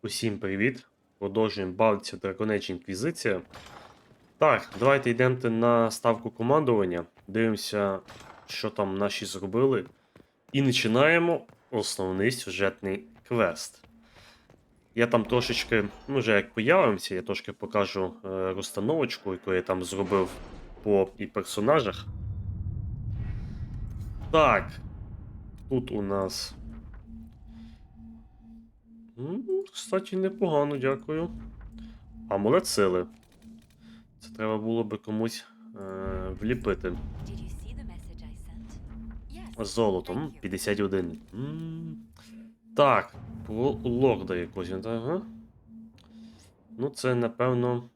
Усім привіт! Продовжуємо бавитися в Драконеча Інквізиція. Так, давайте йдемо на ставку командування. Дивимося, що там наші зробили. І починаємо основний сюжетний квест. Я там трошечки, вже як появимося, я трошки покажу розстановочку, яку я там зробив по і персонажах. Так, тут у нас. Кстати, непогано, дякую. Амулет сили. Це треба було би комусь вліпити. Золото. 51. Так, про лорда якогось. Ага. Ну, це, напевно.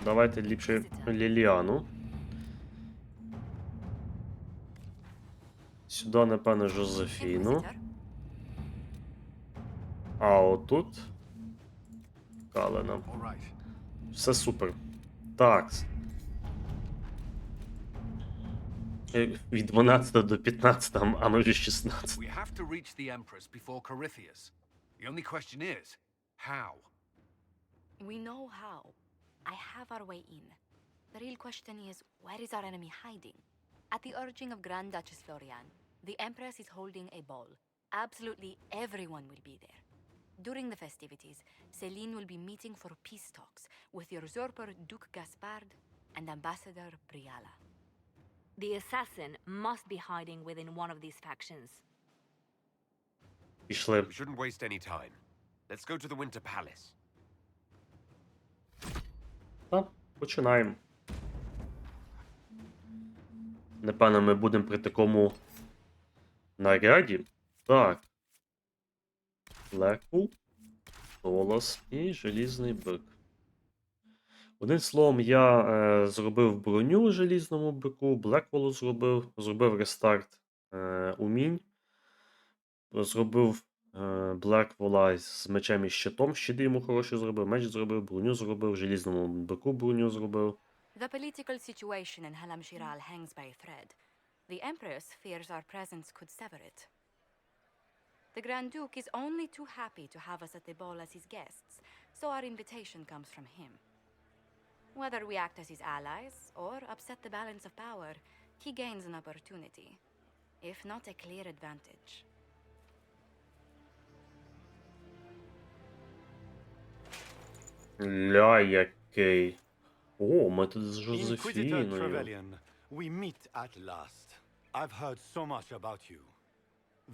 Давайте ліпше Ліліану. Сюди, напевно, Жозефіну. А отут Калена. Все супер. Так. Від 12 до 15, а ми вже 16. We have to reach the Empress before Corypheus. The only question is, how? We know how. I have our way in. The real question is, where is our enemy hiding? At the urging of Grand Duchess Florian, the Empress is holding a ball. Absolutely everyone will be there. During the festivities, Céline will be meeting for peace talks with the usurper Duke Gaspard and Ambassador Briala. The assassin must be hiding within one of these factions. Пішли. We shouldn't waste any time. Let's go to the Winter Palace. Починаємо. Напевно, ми будемо при такому наряді. Так. Блекпул, Толос і Желізний бик. Одним словом, я зробив броню желізному бику, Блекволу зробив рестарт умінь. Зробив Блеквола з мечем і щитом, щити йому хороші зробив, меч зробив, броню зробив, желізному бику броню зробив. The political situation in Halam Shiral hangs by a thread. The Empress fears our presence could sever it. The Grand Duke is only too happy to have us at the ball as his guests, so our invitation comes from him. Whether we act as his allies or upset the balance of power, he gains an opportunity, if not a clear advantage. Ля який. О, ми тут з Жозефіною. Trevelyan, we meet at last. I've heard so much about you.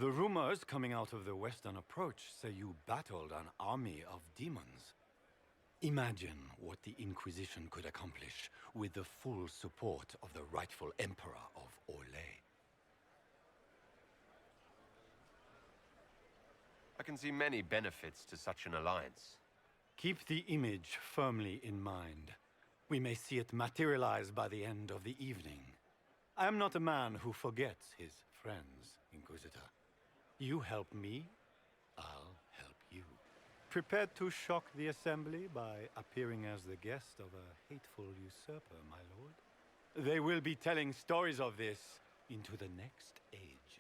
The rumors coming out of the Western Approach say you battled an army of demons. Imagine what the Inquisition could accomplish with the full support of the rightful Emperor of Orlais. I can see many benefits to such an alliance. Keep the image firmly in mind. We may see it materialize by the end of the evening. I am not a man who forgets his friends, Inquisitor. You help me, I'll help you. Prepared to shock the assembly by appearing as the guest of a hateful usurper, my lord? They will be telling stories of this into the next age.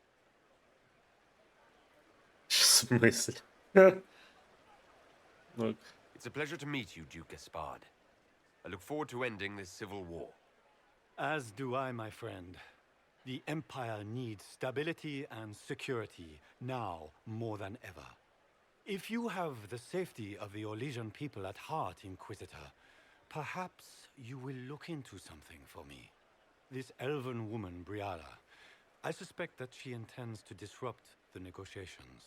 В смислі? Ну, It's a pleasure to meet you, Duke Gaspard. I look forward to ending this civil war. As do I, my friend. The Empire needs stability and security, now more than ever. If you have the safety of the Orlesian people at heart, Inquisitor, perhaps you will look into something for me. This elven woman, Briala, I suspect that she intends to disrupt the negotiations.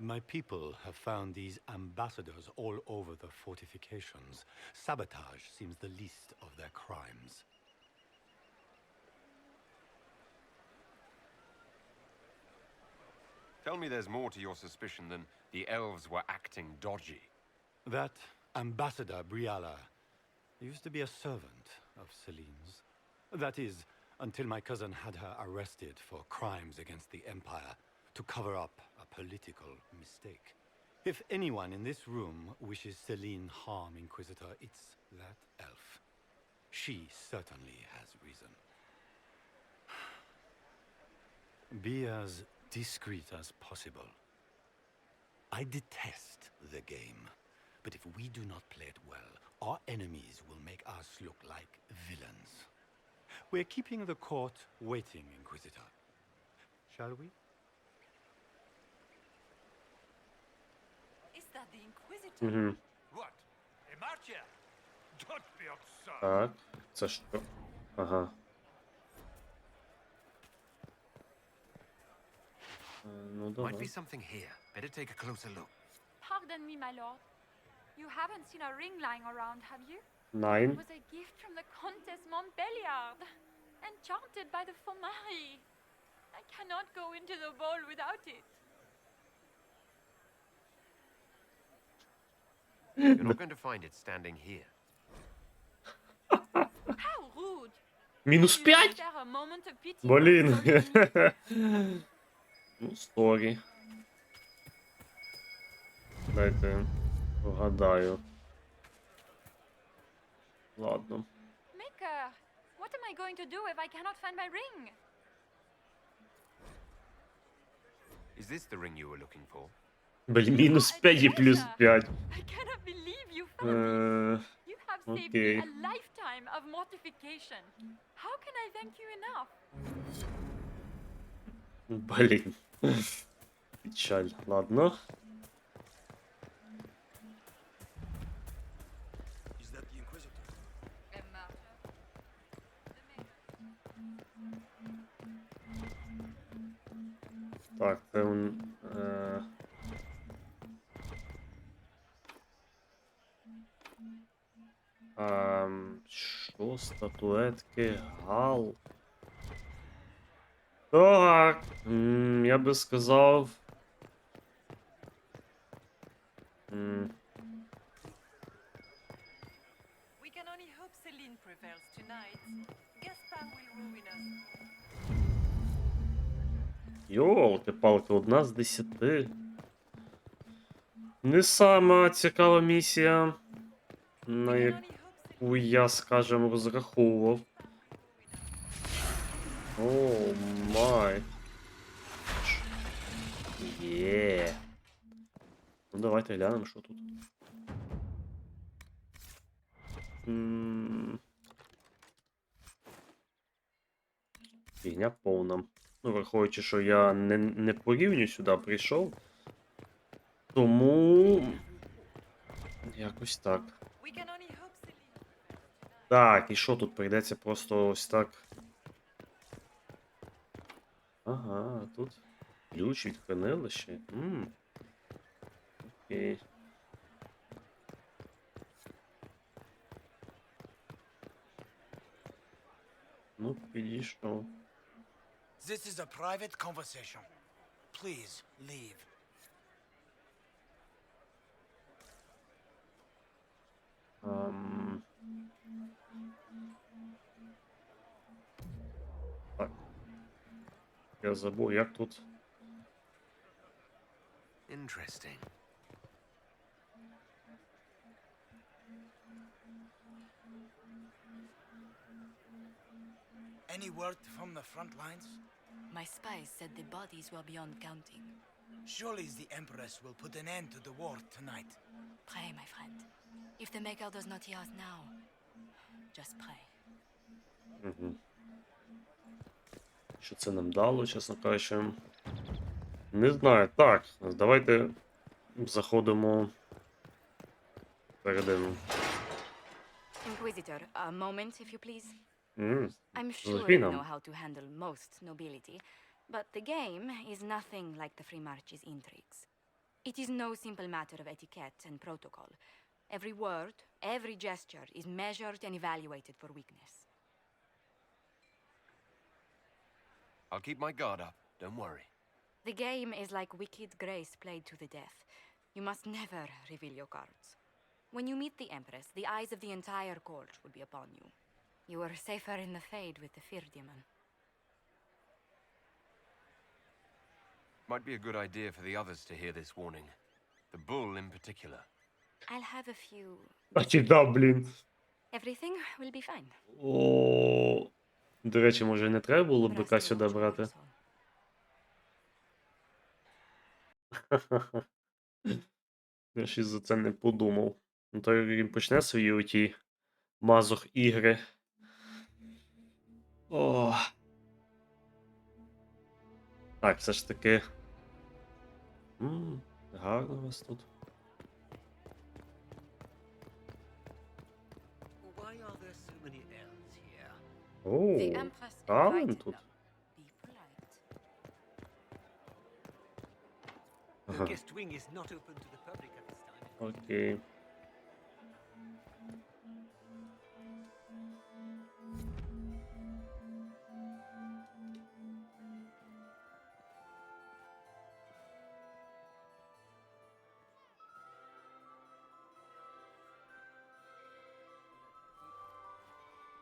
My people have found these ambassadors all over the fortifications. Sabotage seems the least of their crimes. Tell me there's more to your suspicion than the elves were acting dodgy. That Ambassador Briala used to be a servant of Celine's. That is, until my cousin had her arrested for crimes against the Empire to cover up a political mistake. If anyone in this room wishes Celine harm, Inquisitor, it's that elf. She certainly has reason. Be as discreet as possible. I detest the game, but if we do not play it well, our enemies will make us look like villains. We're keeping the court waiting, Inquisitor. Shall we? Is that the Inquisitor? Угу. What? A marcher? Don't be absurd. Так, це що? Ага. Ну, Might давай. be something here. Better take a closer look. Pardon me, my lord. You haven't seen a ring lying around, have you? It Nine. was a gift from the Countess Montbelliard, enchanted by the Fomari. I cannot go into the ball without it. You're not going to find it standing here. How rude! Мінус You 5? spare a moment of pity for Блін. me. Ну, сорі. Дайте вгадаю. Ладно. Maker, what am I going to do if I cannot find my ring? Is this the ring you were looking for? Блін, мінус 5 і плюс 5. I cannot believe you found it. You have saved me okay. a lifetime of mortification. How can I thank you enough? Блін. Печаль. Ладно. Так, це он. Що? Статуетки? Гал? Так. Я би сказав. We can only hope Celine prevails tonight. Gaspar will ruin us. Йолки-палки, 1 з 10. Не сама цікава місія, на яку я, скажімо, розраховував. О, май. Є. Ну, давайте глянемо, що тут. Фігня повна. Ну, враховуючи, що я не по рівню сюди прийшов. Тому... якось так. We can only hope Celine. Так, і що тут? Прийдеться просто ось так. Ага, тут ключ від хранилища. Окей. Ну, підійшов. This is a private conversation. Please leave. Так. Я забув, як тут. Interesting. Any word from the front lines? My spies said the bodies were beyond counting. Surely the Empress will put an end to the war tonight. Pray, my friend. If the Maker does not hear us now, just pray. Угу. Що це нам дало, чесно кажучи. Не знаю. Так, давайте заходимо всередину. Inquisitor, a moment, if you please. I'm sure Зажги you нам. know how to handle most nobility, but the game is nothing like the Free March's intrigues. It is no simple matter of etiquette and protocol. Every word, every gesture is measured and evaluated for weakness. I'll keep my guard up. Don't worry. The game is like wicked grace played to the death. You must never reveal your cards. When you meet the Empress, the eyes of the entire court will be upon you. You are safer in the Fade with the Fear Demon. Might be a good idea for the others to hear this warning. The bull in particular. I'll have a few... Значить, да, блін. Everything will be fine. О, до речі, може не треба було бика Просто сюди watch over брати? us all. Я ще за це не подумав. Ну, то він почне свої оті мазох ігри. О. Так, все ж таки. Гарно у вас тут. Why are there so many elves here? The О, Empress правильно invited тут. them. Be polite. The Ага, guest wing is not open to the public at this time. окей.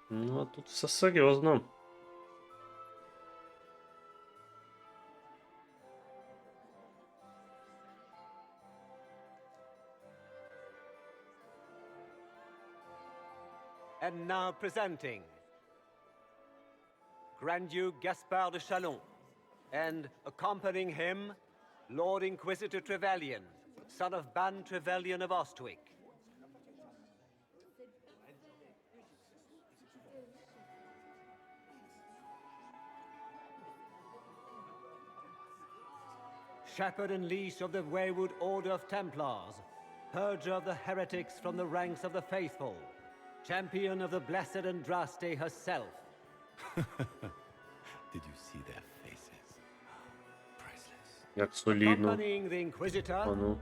Ну, а тут все серйозно. And now presenting Grand Duke Gaspard de Chalon, and accompanying him, Lord Inquisitor Trevelyan, son of Ban Trevelyan of Ostwick. Shepherd and leash of the Wayward Order of Templars, purger of the heretics from the ranks of the faithful, champion of the Blessed Andraste herself. Did you see their faces? Priceless. Як солідно. Accompanying the Inquisitor, А ну.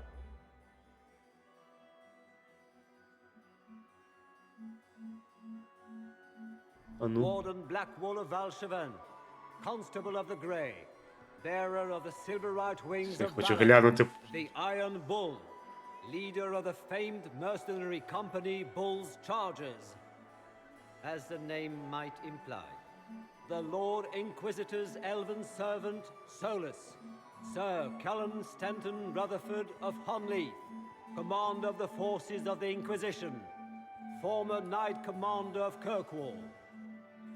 А ну. Warden Blackwall of Valchevan, Constable of the Grey, bearer of the silver-right wings Я of хочу Valor, глянути. the Iron Bull, leader of the famed mercenary company Bull's Chargers. As the name might imply, the Lord Inquisitor's elven servant, Solus, Sir Callan Stanton Rutherford of Honleith, commander of the forces of the Inquisition, former Knight Commander of Kirkwall.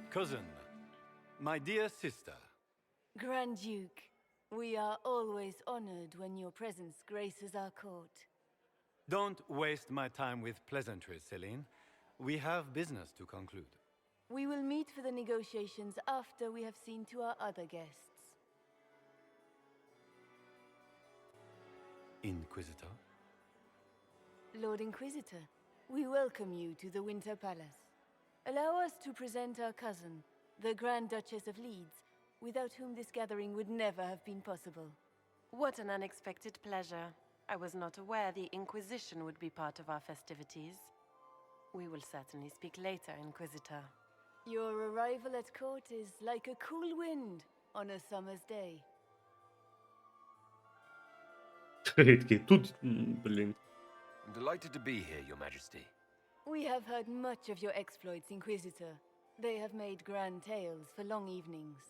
Cousin, my dear sister, Grand Duke, we are always honored when your presence graces our court. don't waste my time with pleasantries, Celine. We have business to conclude. We will meet for the negotiations after we have seen to our other guests. Inquisitor? Lord Inquisitor, we welcome you to the Winter Palace. Allow us to present our cousin, the Grand Duchess of Leeds, without whom this gathering would never have been possible. What an unexpected pleasure. I was not aware the Inquisition would be part of our festivities. We will certainly speak later, Inquisitor. Your arrival at court is like a cool wind on a summer's day. Такий, тут, блін. I'm delighted to be here, Your Majesty. We have heard much of your exploits, Inquisitor. They have made grand tales for long evenings.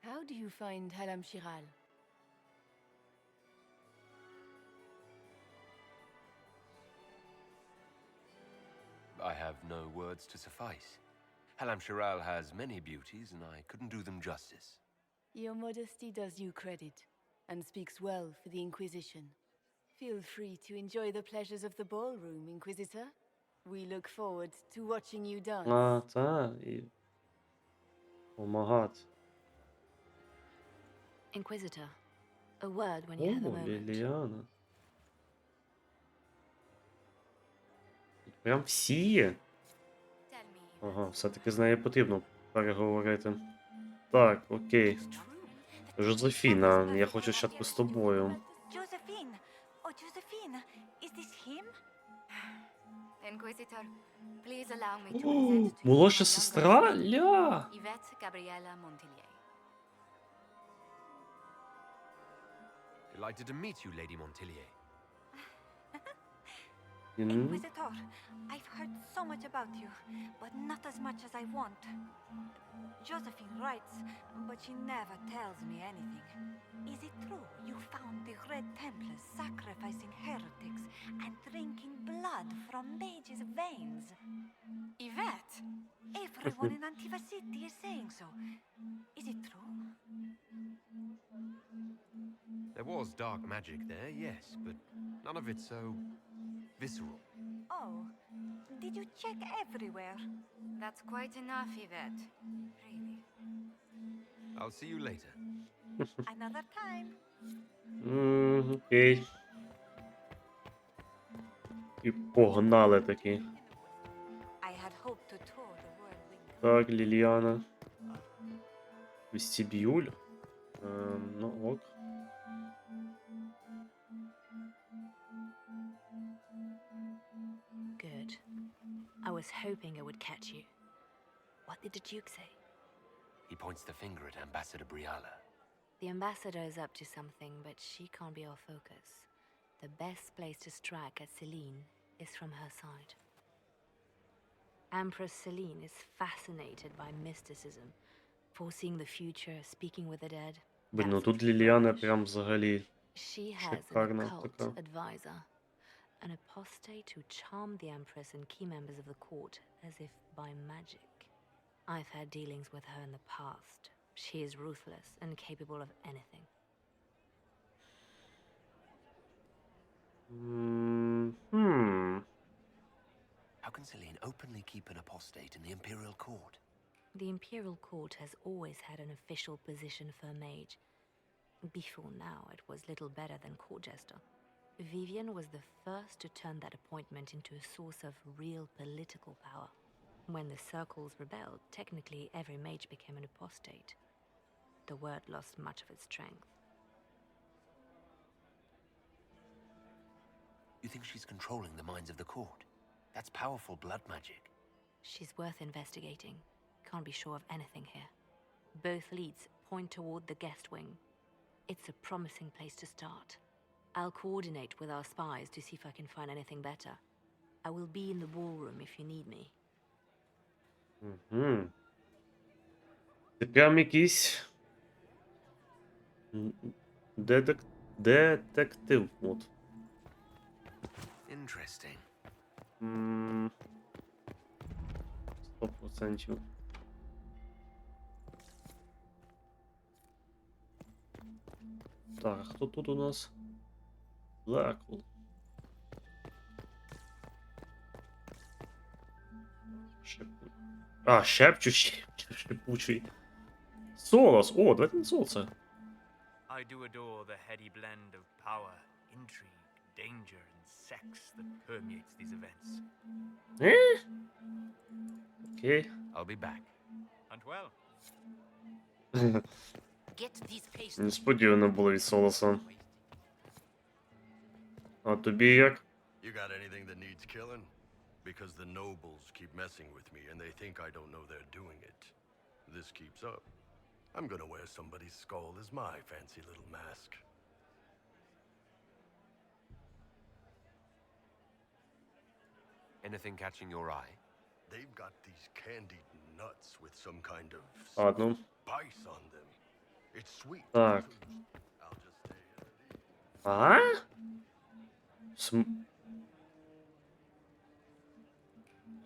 How do you find Halam Shiral? I have no words to suffice. Halam Shiral has many beauties, and I couldn't do them justice. Your modesty does you credit, and speaks well for the Inquisition. Feel free to enjoy the pleasures of the ballroom, Inquisitor. We look forward to watching you dance. А, та, і... Помагати. Inquisitor, a word when you have a О, moment. Ліліана. Тут прям всі є. Tell me, Ага, все-таки з нею потрібно переговорити. Так, окей. it's true that Жозефіна, я хочу спочатку з тобою. Josephine! Oh, Josephine! Is this him? Inquisitor, please allow me to present to you Молодша my сестра? younger sister, Ля! Yvette Gabriella Montillier. Delighted to meet you, Lady Montillier. Inquisitor, I've heard so much about you, but not as much as I want. Josephine writes, but she never tells me anything. Is it true you found the Red Templars sacrificing heretics and drinking blood from mages' veins? Yvette, everyone in Antiva City is saying so. Is it true? There was dark magic there, yes, but none of it so visceral. Oh, did you check everywhere? That's quite enough, Yvette. Really. I'll see you later. Another time. Окей. І погнали таки. I had hoped to tour the world with you. Так, Ліліана. Вестибюль. Ну, ок. Good. I was hoping I would catch you. What did the Duke say? He points the finger at Ambassador Briala. The ambassador is up to something, but she can't be our focus. The best place to strike at Celine is from her side. Empress Celine is fascinated by mysticism, foreseeing the future, speaking with the dead. Блін, ну That's тут what Ліліана French. прям взагалі She has an шикарна occult така. advisor, an apostate who charmed the Empress and key members of the court as if by magic. I've had dealings with her in the past. She is ruthless and capable of anything. How can Celine openly keep an apostate in the Imperial Court? The Imperial Court has always had an official position for a mage. Before now, it was little better than court jester. Vivian was the first to turn that appointment into a source of real political power. When the circles rebelled, technically every mage became an apostate. The word lost much of its strength. You think she's controlling the minds of the court? That's powerful blood magic. She's worth investigating. Can't be sure of anything here. Both leads point toward the guest wing. It's a promising place to start. I'll coordinate with our spies to see if I can find anything better. I will be in the ballroom if you need me. Це прям якийсь детектив. От. Interesting. 100%. Так, а хто тут у нас? Лекул. Шепчущий. Шипучий. Солос. О, давайте на солоце. I do adore the heady blend of power, intrigue, danger, and sex that permeates these events. Окей. I'll be back. And well. Get these patients. Несподівано було від солоса. А тобі як? You got anything that needs killing? Because the nobles keep messing with me and they think I don't know they're doing it. This keeps up. I'm gonna wear somebody's skull as my fancy little mask. Anything catching your eye? They've got these candied nuts with some kind of Ладно. spice on them. It's sweet. Так. I'll just stay at ease. А?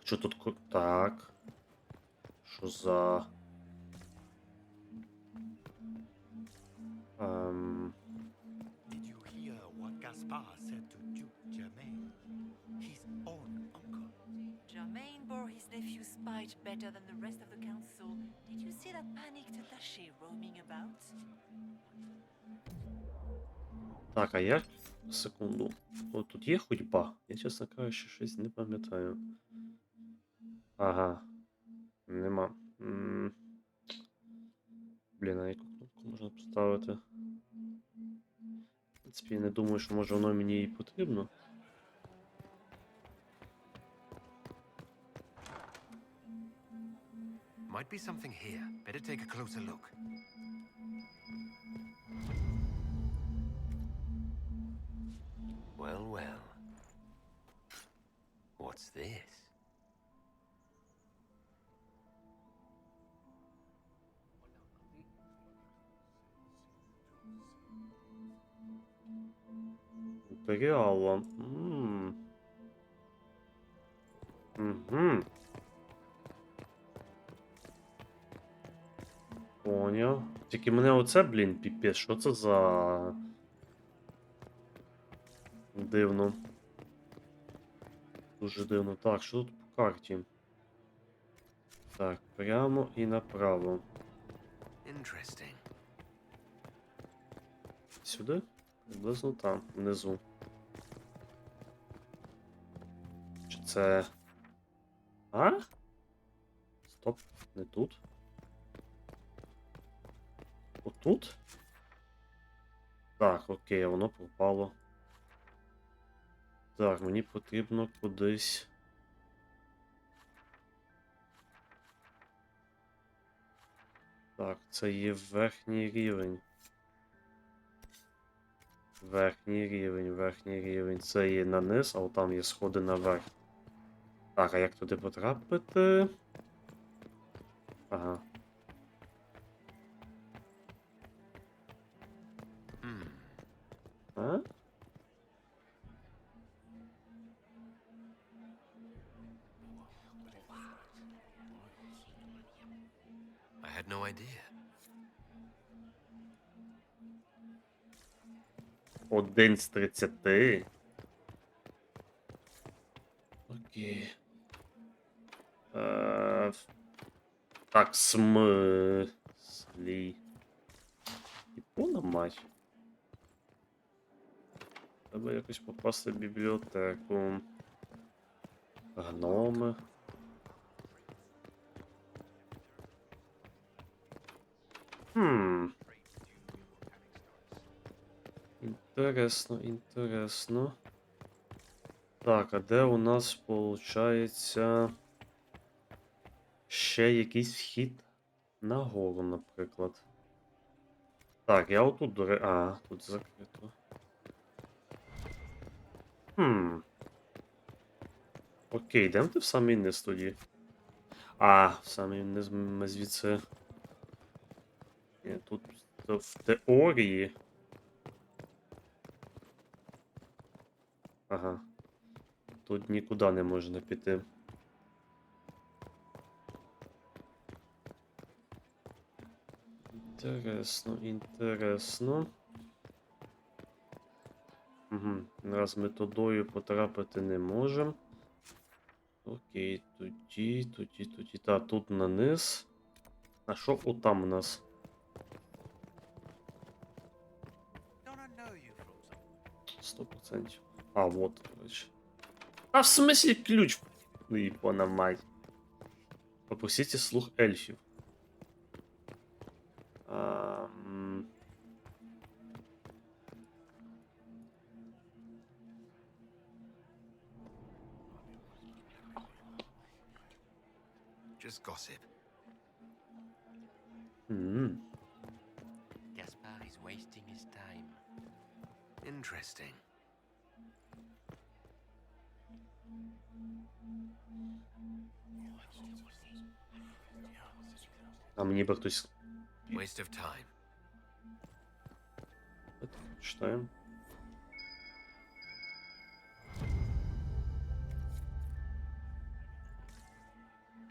Що тут? Так. Що за... Did you hear what Gaspard said to Duke Germain? His own uncle. Germain bore his nephew's spite better than the rest of the council. Did you see that panicked attaché roaming about? Так, а як? Секунду. О, тут є ходьба? Я, чесно кажучи, щось не пам'ятаю. Ага. Нема. Блін, а яку кнопку можна поставити? В принципі, я не думаю, що може воно мені і потрібно. Might be something here. Better take a closer look. Well, well. What's this? Реало. Угу. Поняв. Тільки мене оце, блін, піпець, що це за дивно. Дуже дивно. Так, що тут по карті? Так, прямо і направо. Interesting. Сюди? Приблизно там, внизу. Чи це... А? Стоп, не тут. Отут? Так, окей, воно пропало. Так, мені потрібно кудись. Так, це є верхній рівень. Верхній рівень. Це є на низ, а там є сходи наверх. Так, а як туди потрапити? Ага. А? I had no idea. 1 з 30. Окей. Так, смислі. І повна мать. Треба якось попасти в бібліотеку. Гноми. Інтересно. Так, а де у нас, виходить, ще якийсь вхід нагору, наприклад. Так, я отут, тут закрито. Окей, йдемо ти в самий низ тоді. В самий низ ми звідси... Ні, тут в теорії... Ага. Тут нікуди не можна піти. Інтересно. Раз ми тудою потрапити не можемо. Окей, тоді. Та, тут на низ. А що отам у нас? 100%. Вот, короче. В смысле ключ? Ну і пона мать. Попросите слух ельфів. Just gossip. Gaspar is wasting his time. Interesting. А мені би хтось... Waste of time. Читаємо.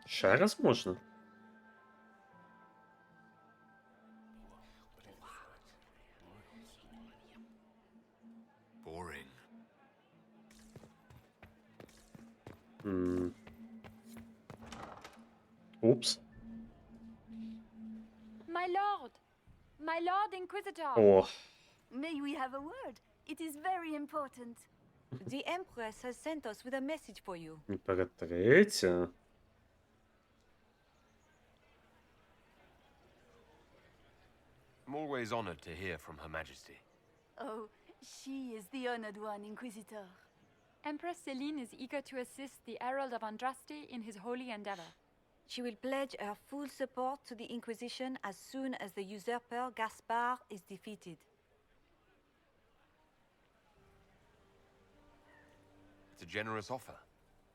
Ще раз можна? Boring. Упс. My Lord Inquisitor! О. May we have a word? It is very important. The Empress has sent us with a message for you. Імператриця. I'm always honored to hear from Her Majesty. Oh, she is the honored one, Inquisitor. Empress Celine is eager to assist the Herald of Andraste in his holy endeavor. She will pledge her full support to the Inquisition as soon as the usurper Gaspar is defeated. It's a generous offer.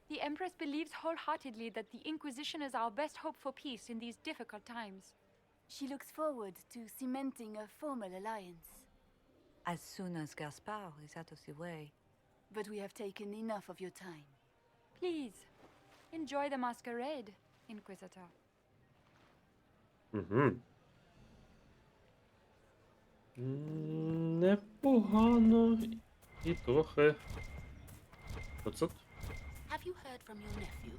The Empress believes wholeheartedly that the Inquisition is our best hope for peace in these difficult times. She looks forward to cementing a formal alliance. As soon as Gaspar is out of the way. But we have taken enough of your time. Please, enjoy the masquerade, Inquisitor. Непогано. І трохи... Оце? Have you heard from your nephew?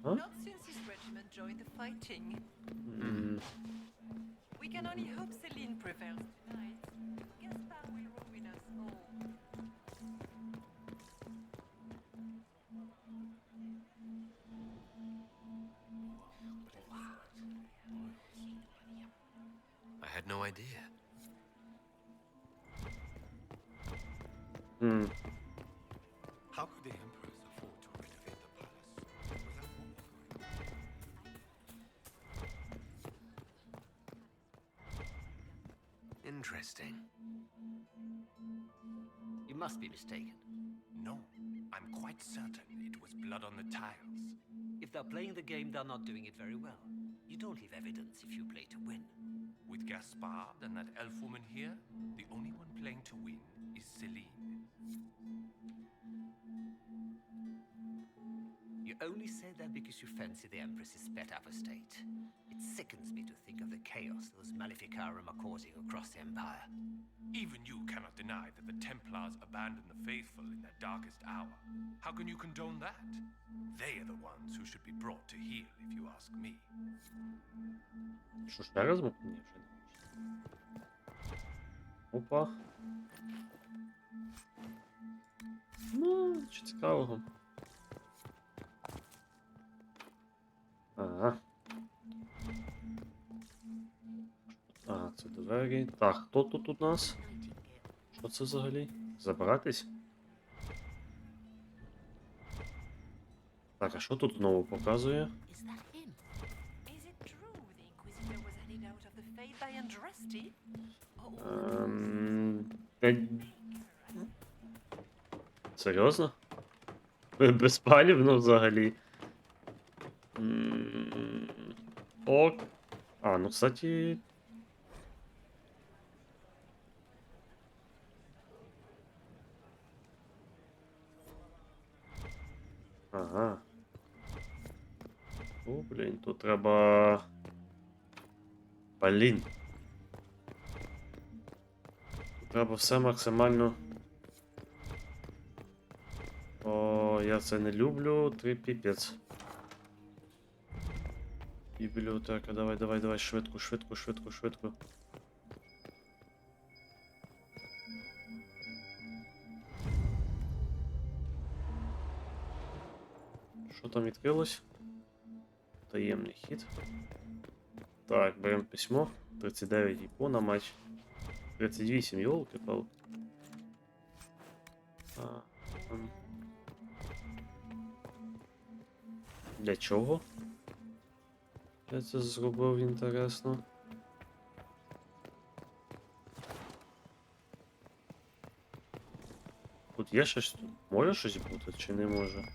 Huh? Not since his regiment joined the fighting. М, We can only hope Celine prevails tonight. Gaspard will ruin us all. I had no idea. м. How could the emperors afford to renovate the palace without war going on? Interesting. You must be mistaken. No, I'm quite certain it was blood on the tiles. If they're playing the game, they're not doing it very well. You don't leave evidence if you play to win. With Gaspard and that elf woman here, the only one playing to win is Celine. You only say that because you fancy the Empress's pet apostate. It sickens me to think of the chaos those Maleficarum are causing across the Empire. Even you cannot deny that the Templars abandoned the faithful in their darkest hour. How can you condone that? They are the ones who should be brought to heel, if you ask me. Що ж, я розмов? Ні, вже не можу. Опа. Ну, що цікавого. Ага. А, це двері. Так, хто тут у нас? Що це взагалі? Забиратись? Так, а що тут знову показує? Is that him? Is it true the Inquisitor was headed out of the faith by Andraste? Серйозно? Безпалівно взагалі. Ок. А, ну, кстати... Ага. О, блін, тут треба... Блін. Тут треба все максимально... О, я це не люблю, ти піпець. Бібліотека, давай, швидко. Що там відкрилось? Таємний хід. Так, беремо письмо. 39 іпо на матч. 38, йолки-палки. Для чого? Я це зробив, інтересно. Тут є щось? Може щось бути, чи не може?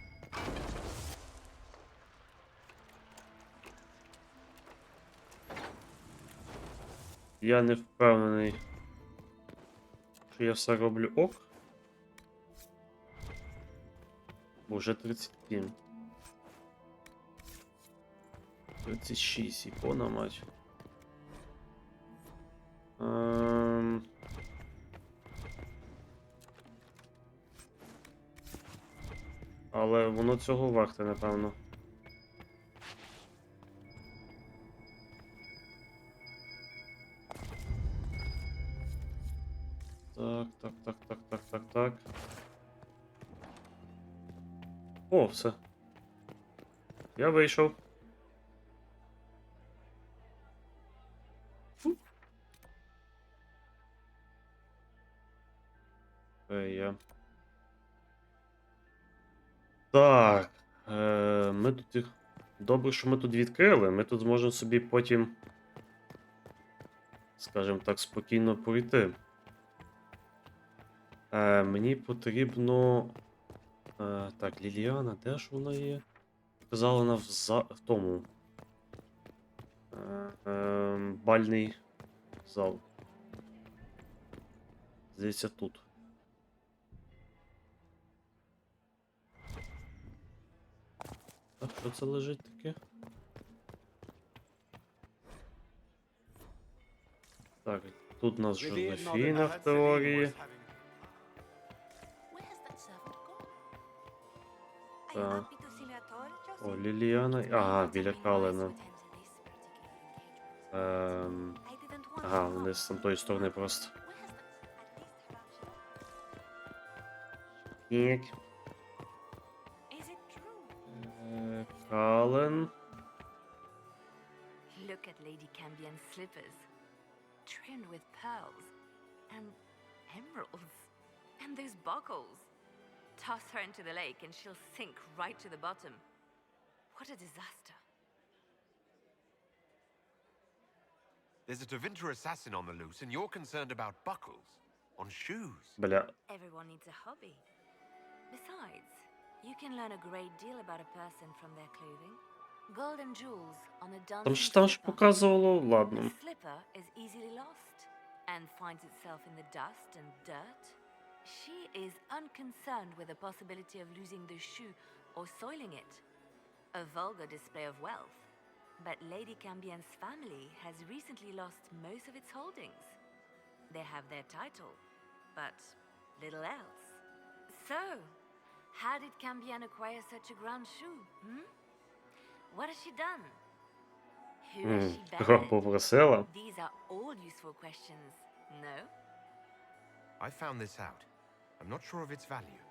Я не впевнений, що я все роблю ок. Бо вже 37. 36 і на матч. Але воно цього варте, напевно. Так. О, все. Я вийшов. Я. Так. Ми тут їх... Добре, що ми тут відкрили. Ми тут зможемо собі потім, скажімо так, спокійно пройти. Мені потрібно... Так, Ліліана, де ж вона є? Казала вона в тому. Бальний зал. Здається, тут. Так, що це лежить таке? Так, тут у нас Жозефіна в теорії. Так. О, Ліліана. Ага, біля Калена. Ага, вони з тої сторони просто. Так. Кален. Look at Lady Cambian's slippers, trimmed with pearls and emeralds. And those buckles. Toss her into the lake and she'll sink right to the bottom. What a disaster. There's a Tevinter assassin on the loose, and you're concerned about buckles on shoes. Бля. Everyone needs a hobby. Besides, you can learn a great deal about a person from their clothing. Gold and jewels on a dancing Там ж slipper. показувало, ладно. The slipper is easily lost and finds itself in the dust and dirt. She is unconcerned with the possibility of losing the shoe or soiling it. A vulgar display of wealth. But Lady Cambian's family has recently lost most of its holdings. They have their title, but little else. So, how did Cambian acquire such a grand shoe? What has she done? Who has she Кого buried? попросила? These are all useful questions, no? I found this out. I'm not sure of its value.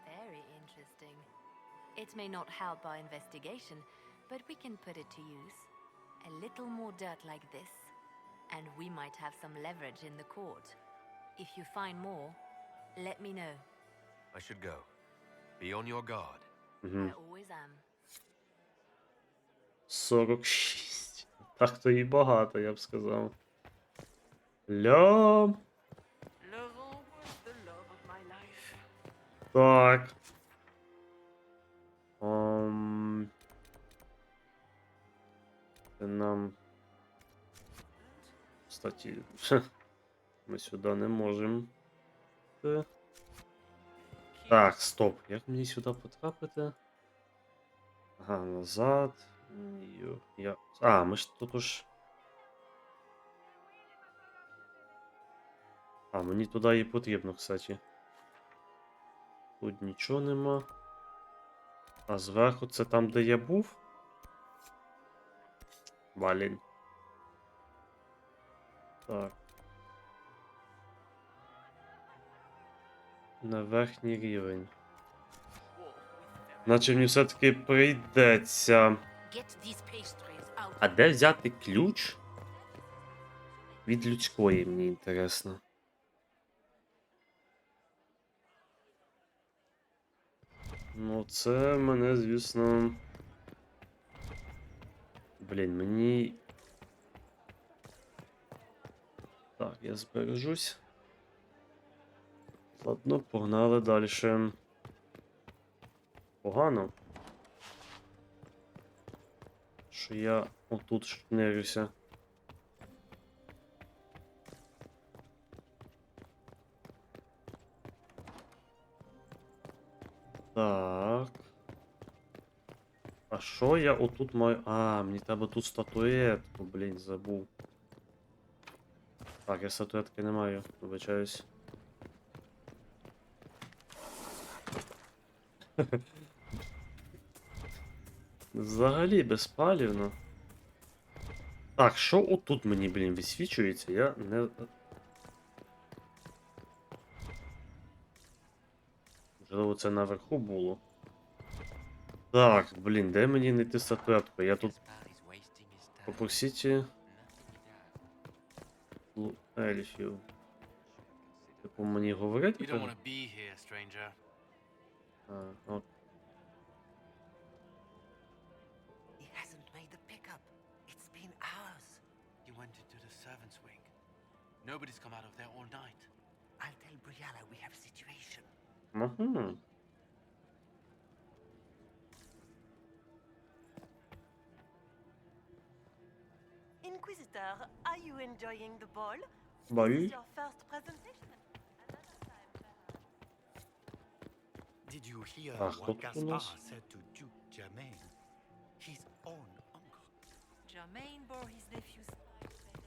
Very interesting. It may not help our investigation, but we can put it to use. A little more dirt like this, and we might have some leverage in the court. If you find more, let me know. I should go. Be on your guard. I always am. 46. Так то і багато, я б сказав. Ля. Так. Це нам... Кстати, ми сюди не можемо. Так, стоп. Як мені сюди потрапити? Ага, назад. А, ми ж тут уж... А, мені туди і потрібно, кстати. Тут нічого нема. А зверху це там, де я був? Блін. Так. На верхній рівень. Наче мені все-таки прийдеться. А де взяти ключ? Від людської, мені інтересно. Ну, це мене, звісно... Блін, мені... Так, я збережусь. Ладно, погнали далі. Погано. Що я отут шнирюся. Так. А що я отут маю? А, мені треба ту статуетку, блін, забув. Так, я статуетки не маю, вибачаюсь. Взагалі безпалівно. Так, що отут мені, блін, висвічується? Я не... Можливо, це наверху було. Так, блін, де мені знайти статуетку? Я тут... Попросіть... Ельфів. Типу мені говорити? А, от. Nobody's come out of there all night. I'll tell Brianna we have a situation. Inquisitor, are you enjoying the ball? Bah This oui. is your first presentation. Did you hear Ах, what тут у Gaspar нас. said to Duke Germain? His own uncle. Germain bore his nephew's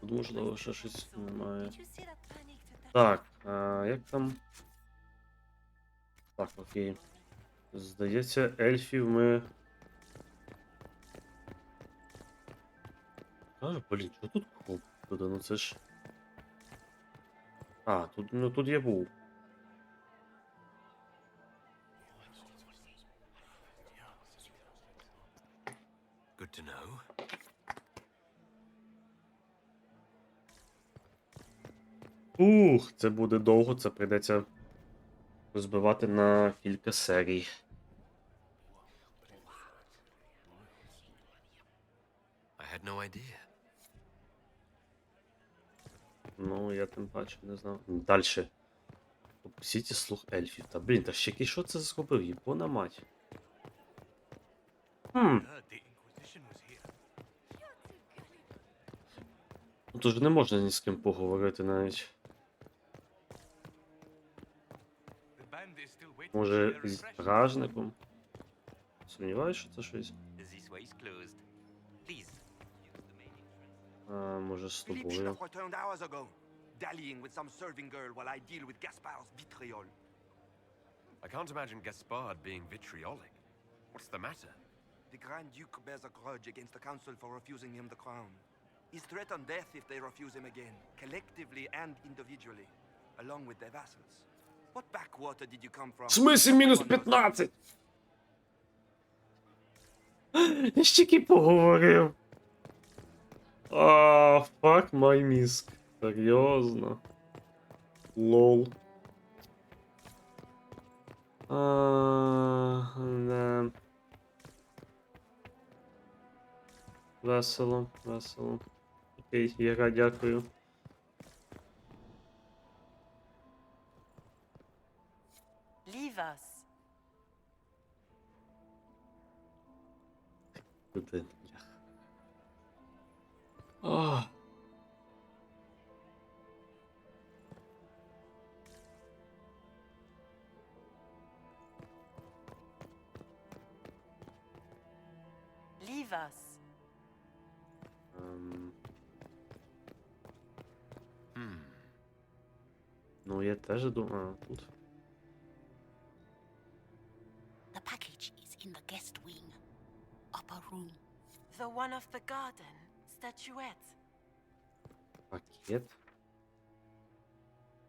Тут можливо ще щось немає. Did you see that panicked attack? Так, як там? Так, окей. Здається, ельфів ми. Блін, що тут кого туди? Ну це ж. А, тут, ну тут я був. Good to know. Ух, це буде довго, це прийдеться розбивати на кілька серій. I had no idea. Ну, я тим паче не знав. Дальше. Опустіть слух ельфів. Та блін, та ще що це зробив? Єбона мать. Heard the Inquisition was here. Ну тут ж не можна ні з ким поговорити навіть. The band is still waiting for Може, their з refreshments. бражником? Сумніваюсь, що це щось. This way is closed. Please, use the main entrance. А, може, з Philippe should тобою. have returned hours ago, dallying with some serving girl while I deal with Gaspard's vitriol. I can't imagine Gaspard being vitriolic. What's the matter? The Grand Duke bears a grudge against the council for refusing him the crown. He's threatened death if they refuse him again, collectively and individually, along with their vassals. What backwater did you come from? В смислі мінус 15? Я ж тільки поговорив. А, fuck my мізк. Серйозно. Лол. Не. Весело, весело. Окей, Єра, дякую. Leave us. Куди? Бляха. Ах. Leave us. Ну, я теж думаю, тут. The package is in the guest wing. Upper room. The one of the garden. Statuette. Пакет.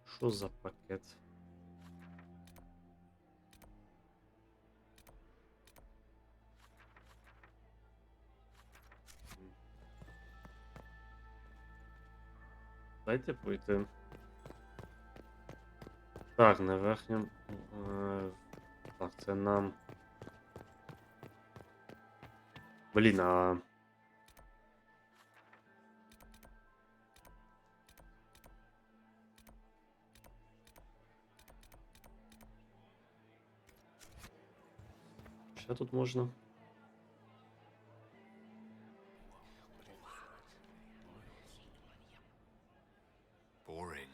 Що за пакет? Дайте пройти. Так, на верхньому. Так, це нам. Блін, а. Що тут можна? Boring.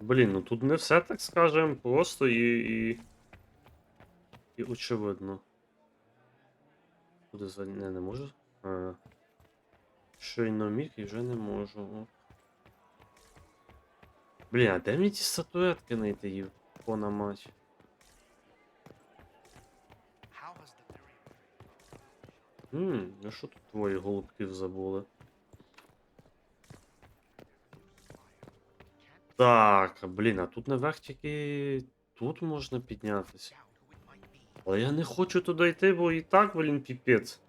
Блін, ну тут не все, так скажем, просто і очевидно. Куди за... Не можу? Щойно міг і вже не можу. О. Блін, а де мені ті статуетки знайти, єпона мать? А що тут твої голубків забули? Так, блін, а тут наверх тільки тут можна піднятися. Але я не хочу туди йти, бо і так, блін, піпець.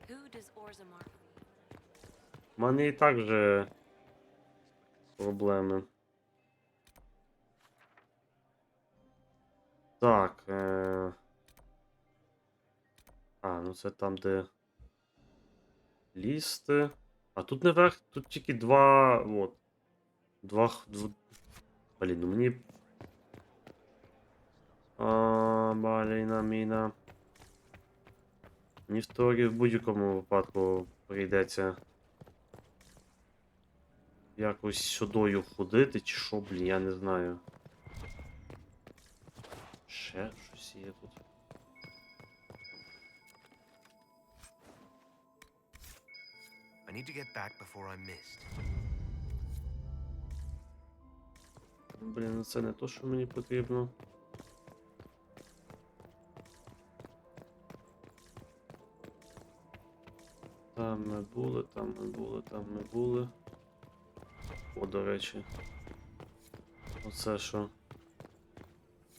У мене і так вже проблеми. Так. Ну це там, де лізти. А тут наверх, тут тільки два. Вот. Блін, ну мені. Баліна міна. Мені в теорії в будь-якому випадку прийдеться якось сюдою ходити, чи що, блін, я не знаю. Ще щось є тут. I need to get back before I'm missed. Блін, це не то, що мені потрібно. Там ми були, там ми були, там ми були. О, до речі. Оце що?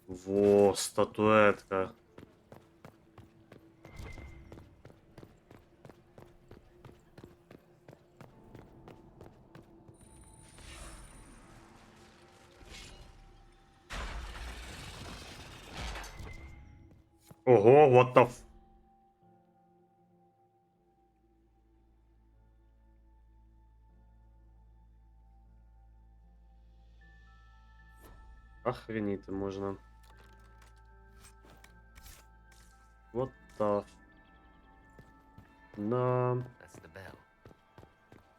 Во, статуетка. Ого, what the f... Охренеть можна. What the... На... That's the bell.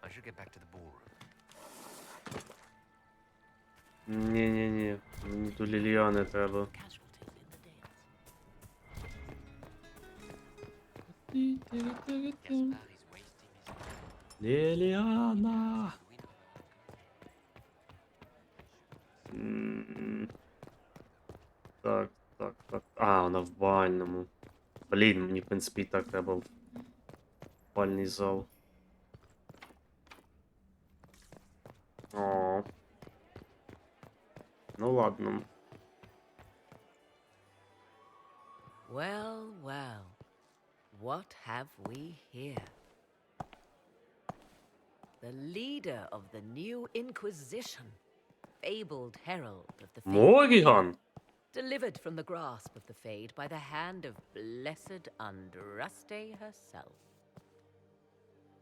I should get back to the ballroom. Ні-ні-ні, мені до Ліліани треба. Ліліана! Так, так, так. А, вона в бальному. Блін, мені, в принципі, і так треба в бальний зал. О. Ну ладно. Well, well. What have we here? The leader of the new Inquisition, fabled herald of the Fade, Моріган! delivered from the grasp of the Fade by the hand of blessed Andraste herself.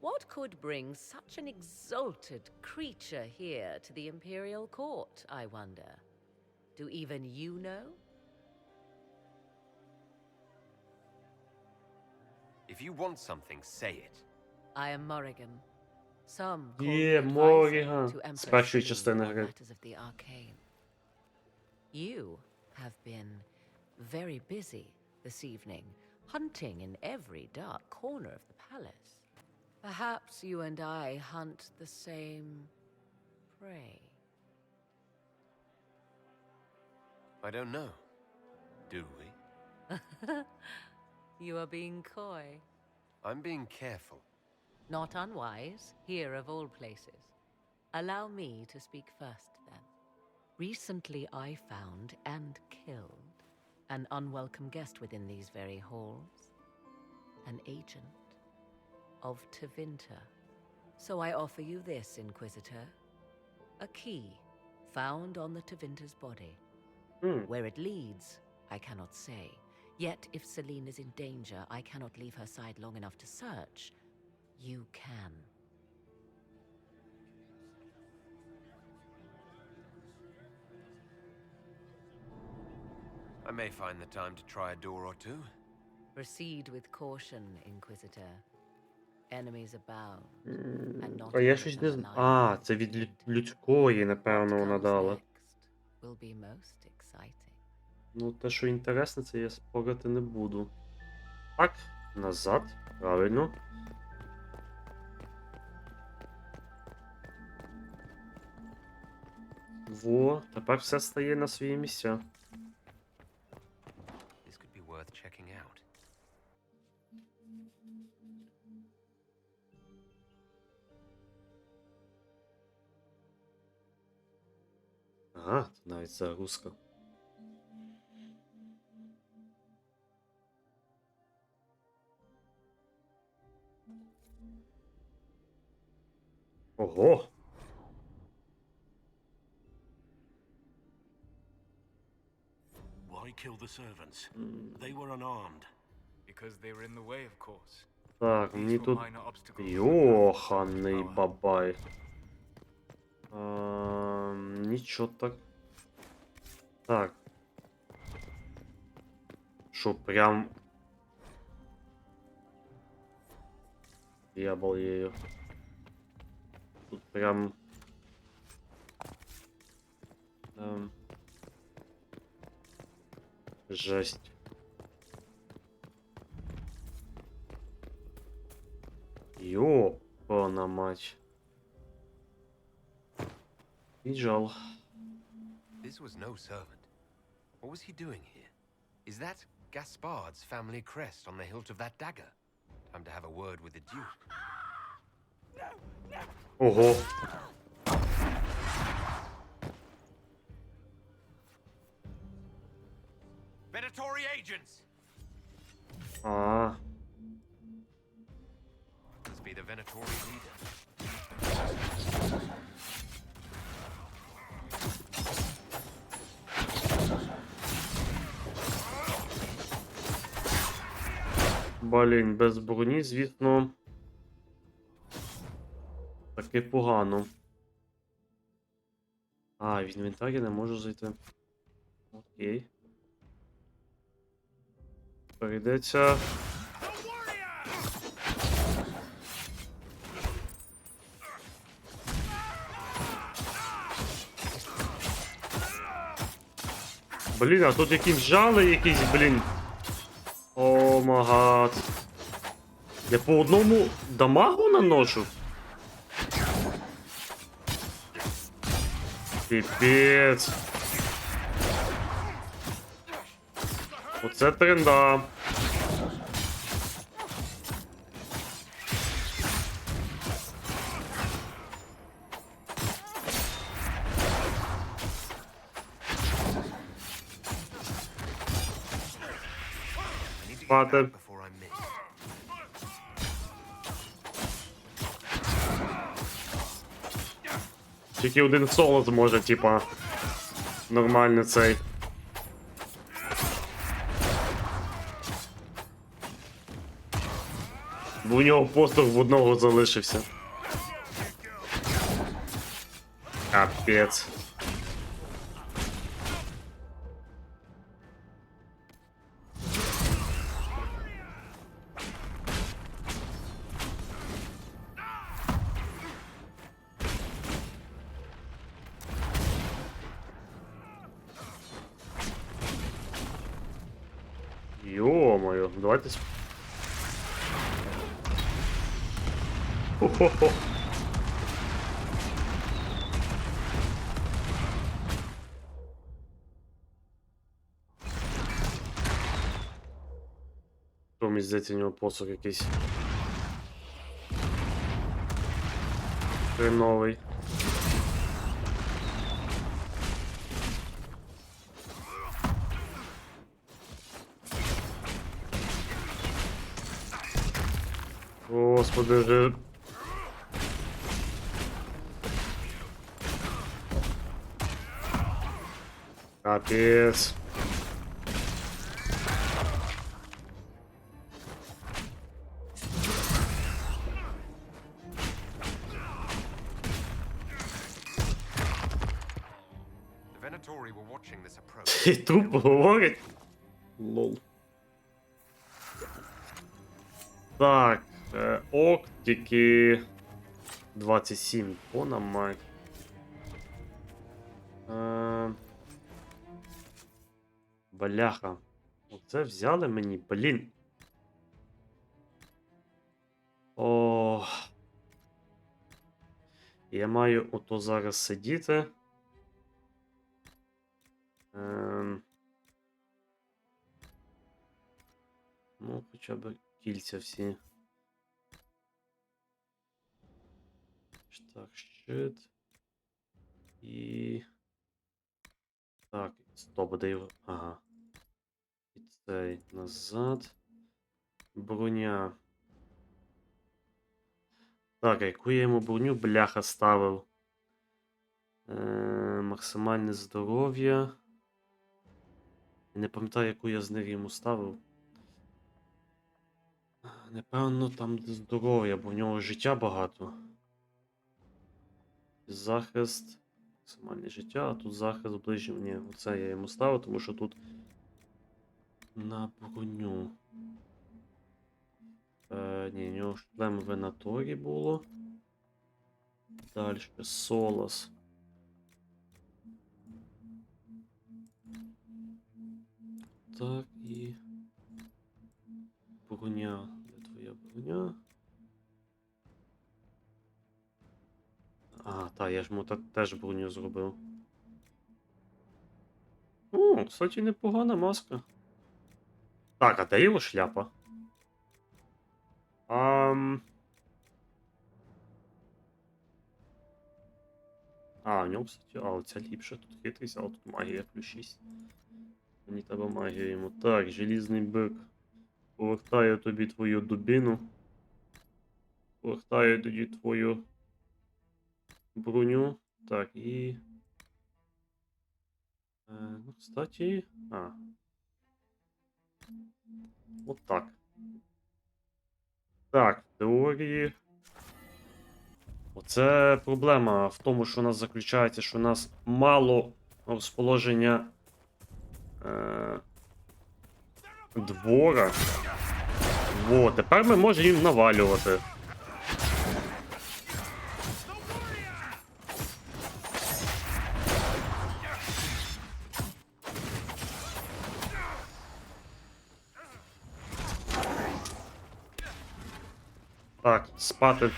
What could bring such an exalted creature here to the Imperial Court, I wonder? Do even you know? If you want something, say it. I am Morrigan. Some call Є, me advisor Моріган. to З Empress першої Celine частини on гри. matters of the arcane. You have been very busy this evening, hunting in every dark corner of the palace. Perhaps you and I hunt the same prey. I don't know. Do we? You are being coy. I'm being careful. Not unwise, here of all places. Allow me to speak first, then. Recently I found and killed an unwelcome guest within these very halls. An agent of Tevinter. So I offer you this, Inquisitor. A key found on the Tevinter's body. Where it leads, I cannot say. Yet if Celine is in danger, I cannot leave her side long enough to search. You can. I may find the time to try a door or two. Proceed with caution, Inquisitor. Enemies abound. And not А я even щось an не знаю. alive А, це від людської, напевно, вона дала. will be most exciting. Ну, те, що інтересне, це я спорити не буду. Так, назад, правильно. Во, тепер все стає на свої місця. This could be worth checking out. Ага, тут навіть загрузка. Ого! Why kill the servants? They were unarmed. Because they were in the way, of course. Так, These мені were тут... minor obstacles. Йоханий бабай. Нічого так. Так. Що, прям... Я балею. Тут прям... Жесть. Ёпана мать. Віджал. This was no servant. What was he doing here? Is that Gaspard's family crest on the hilt of that dagger? Time to have a word with the Duke. Ого. Venatori agents! А. Must be the Venatori leader. Блін, без броні, звісно. Таки погано. А, в інвентар я не можу зайти. Окей. Прийдеться. Блін, а тут якісь жали якісь, блін. О, магад. Я по одному дамагу наношу? Піпець. Оце тренда. Спати. Тільки один соло зможе, типа, нормально цей. Бо у нього посох в одного залишився. Капець. Ё-моё, давайте... Хо-хо-хо. Що, мені здається, у нього посох якийсь. Хреновий. Господи, вже... Капець. Цей труп говорить? Лол. Так, ок, тільки 27 тонн має. Бляха. Оце взяли мені, блін. О. Я маю ото зараз сидіти. Ну, хоча б кільця всі. Так, щит. І... Так, стоп, де його... Ага. І цей назад. Броня. Так, а яку я йому броню, бляха, ставив? Максимальне здоров'я. Не пам'ятаю, яку я з них йому ставив. Напевно, там здоров'я, бо в нього життя багато. Захист. Максимальне життя, а тут захист ближнього. Ні, оце я йому ставив, тому що тут на броню. Ні, у нього шлем Венаторі було. Далі Солос. Так, і... Броня. Де твоя броня? А, так, я ж йому теж броню зробив. О, кстати, непогана маска. Так, а де його шляпа? У нього, кстати, оця ліпше. Тут хитрість, але тут магія плюс 6. Мені треба магія йому. Так, желізний бик. Повертаю тобі твою дубину. Повертаю тоді твою броню. Так, і... ну, кстати... От так. Так, в теорії... Оце проблема в тому, що у нас заключається, що у нас мало розположення двора. Во, тепер ми можемо їм навалювати. Так, спати.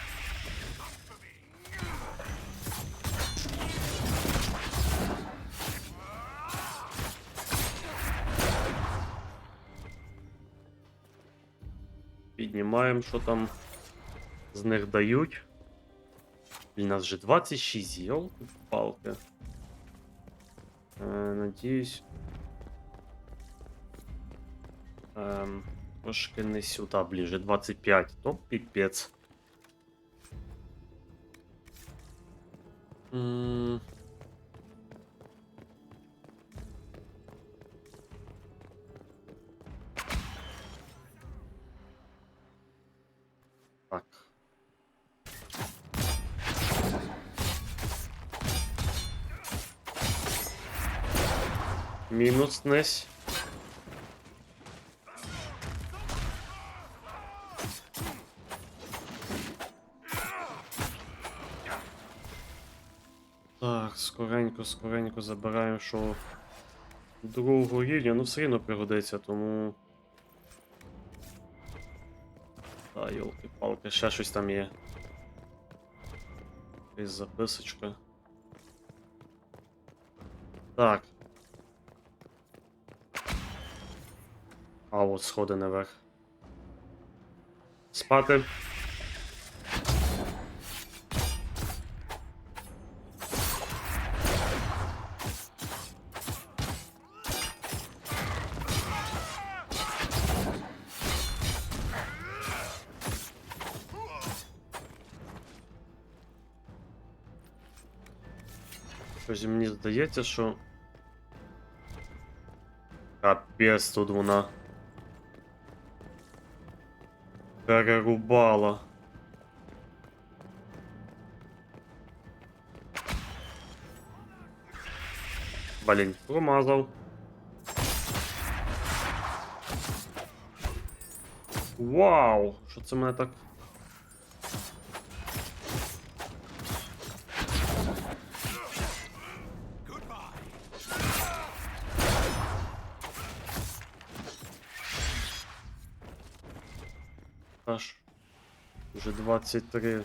Піднімаємо, що там з них дають. У нас вже 26, ёлки-палки. Надіюсь. Трошки не сюди, ближе 25, то піпець. Так. Мінус несь. Так, скоренько забираємо, що другого рівня, ну все рівно пригодиться, тому... Та, йолки-палки, ще щось там є. Якась записочка. Так. А, от сходи наверх. Спати. Щось мені здається, що... Капець, тут вона... перерубала. Блін, промазав. Вау! Що це мене так... Аж вже 23.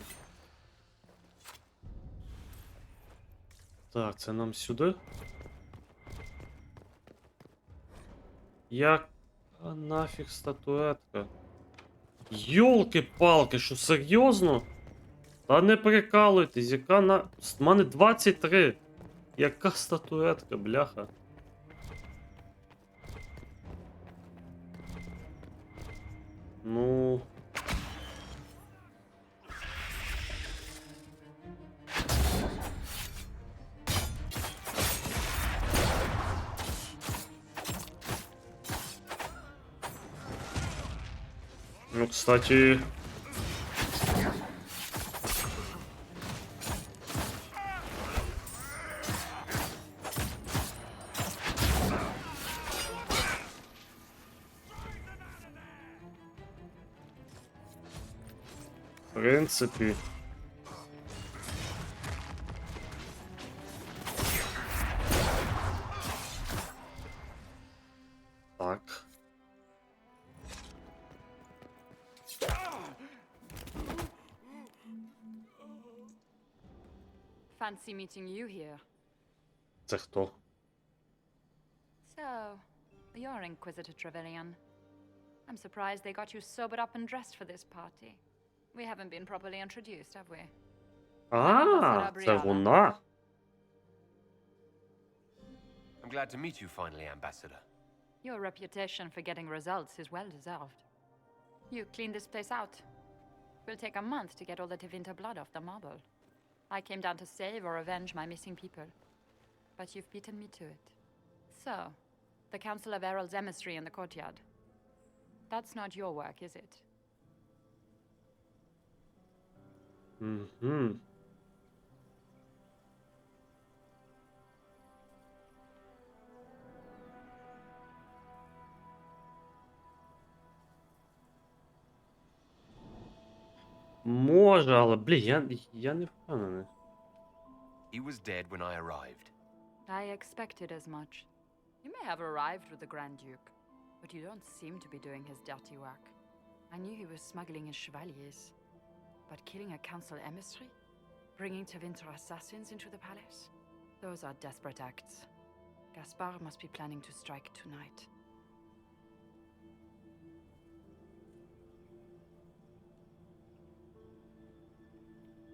Так, це нам сюди. Як нафіг статуетка? Йолки-палки, що серйозно? Та не прикалуйтесь, яка на... У мене 23. Яка статуетка, бляха? Ну... Ну, кстати... В принципі... Так... Fancy meeting you here. Це хто? So, you're Inquisitor Trevelyan. I'm surprised they got you sobered up and dressed for this party. We haven't been properly introduced, have we? А, це вона. I'm glad to meet you finally, Ambassador. Your reputation for getting results is well deserved. You cleaned this place out. Will take a month to get all the Tevinter blood off the marble. I came down to save or avenge my missing people. But you've beaten me to it. So, the Council of Errol's emissary in the courtyard. That's not your work, is it? Угу. Може, але, блін, я не впевнений. He was dead when I arrived. I expected as much. You may have arrived with the Grand Duke, but you don't seem to be doing his dirty work. I knew he was smuggling his chevaliers. But killing a council emissary? Bringing Tevinter assassins into the palace? Those are desperate acts. Gaspard must be planning to strike tonight.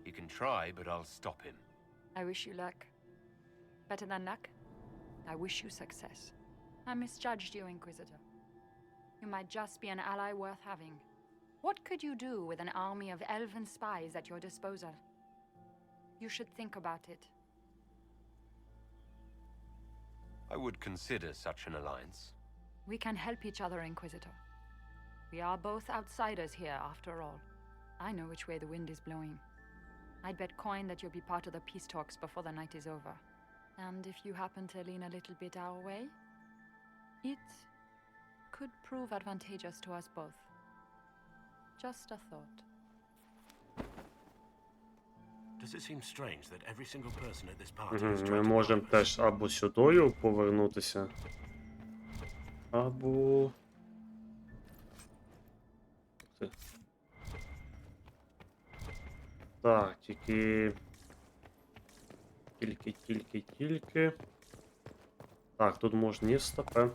He can try, but I'll stop him. I wish you luck. Better than luck? I wish you success. I misjudged you, Inquisitor. You might just be an ally worth having. What could you do with an army of elven spies at your disposal? You should think about it. I would consider such an alliance. We can help each other, Inquisitor. We are both outsiders here, after all. I know which way the wind is blowing. I'd bet coin that you'll be part of the peace talks before the night is over. And if you happen to lean a little bit our way, it could prove advantageous to us both. Just a thought. Does it seem strange that every single person at this party is Ми trying to можемо теж або сюдою повернутися, або... Так, тільки... Тільки... Так, тут можна не стопе. У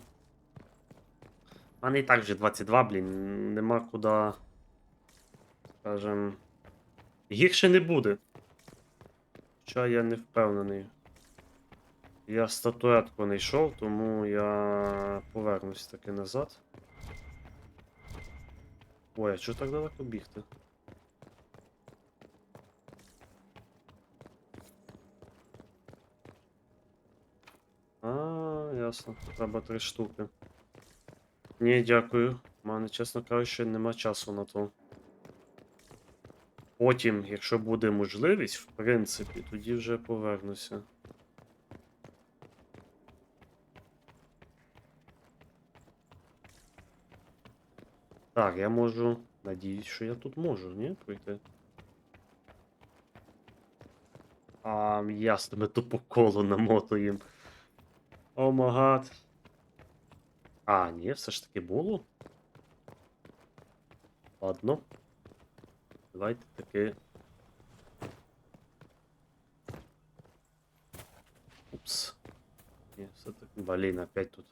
мене і так вже 22, блін, нема куди... Скажем... Гірше не буде. Хоча я не впевнений. Я статуетку не йшов, тому я повернусь таки назад. Ой, а чого так далеко бігти? Ясно. Треба 3 штуки. Ні, дякую. У мене, чесно кажучи, нема часу на то. Потім, якщо буде можливість, в принципі, тоді вже повернуся. Так, я можу... Надіюсь, що я тут можу, ні? Пройти. Ясно, ми тупо коло намотуємо. О магад. Ні, все ж таки було. Ладно. Давайте таки. Упс. Ні, все таки. Блін, опять тут.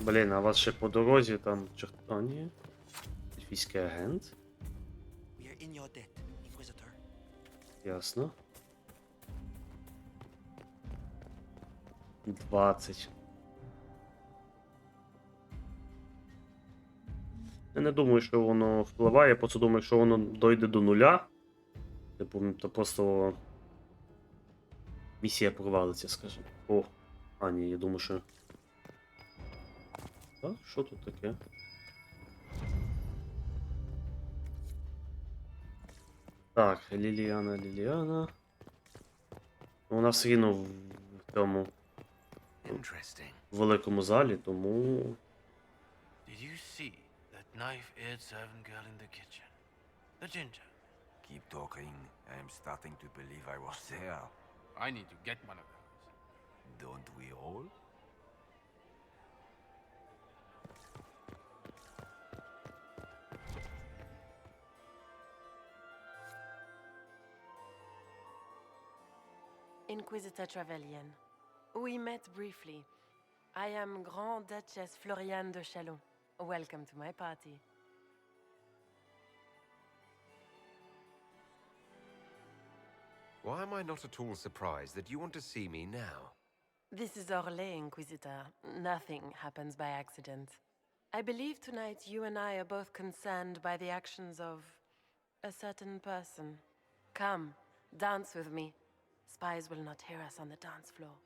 Блін, а вас ще по дорозі там... ні. Ельфійський агент. Ясно. 20. Я не думаю, що воно впливає, я просто думаю, що воно дойде до нуля. Типу, то просто... Місія провалиться, скажімо. Ні, я думаю, що... А? Що тут таке? Так, Ліліана. Вона все рівно в тому великому залі, тому... Did you see that knife-eared servant girl in the kitchen? The ginger. Keep talking. I am starting to believe I was there. I need to get one of those. Don't we all? Inquisitor Trevelyan. We met briefly. I am Grand Duchess Floriane de Chalon. Welcome to my party. Why am I not at all surprised that you want to see me now? This is Orlais, Inquisitor. Nothing happens by accident. I believe tonight you and I are both concerned by the actions of a certain person. Come, dance with me. Spies will not hear us on the dance floor.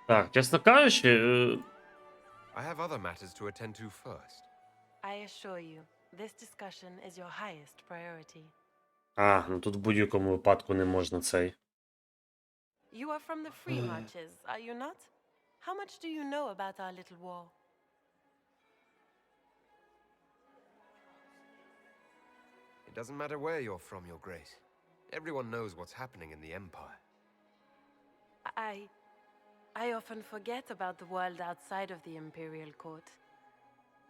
Так, чесно кажучи, I have other matters to attend to first. I assure you, this discussion is your highest priority. ну тут в будь-якому випадку не можна цей. You are from the Free Marches, are you not? How much do you know about our little war? It doesn't matter where you're from, Your Grace. Everyone knows what's happening in the Empire. I often forget about the world outside of the Imperial Court.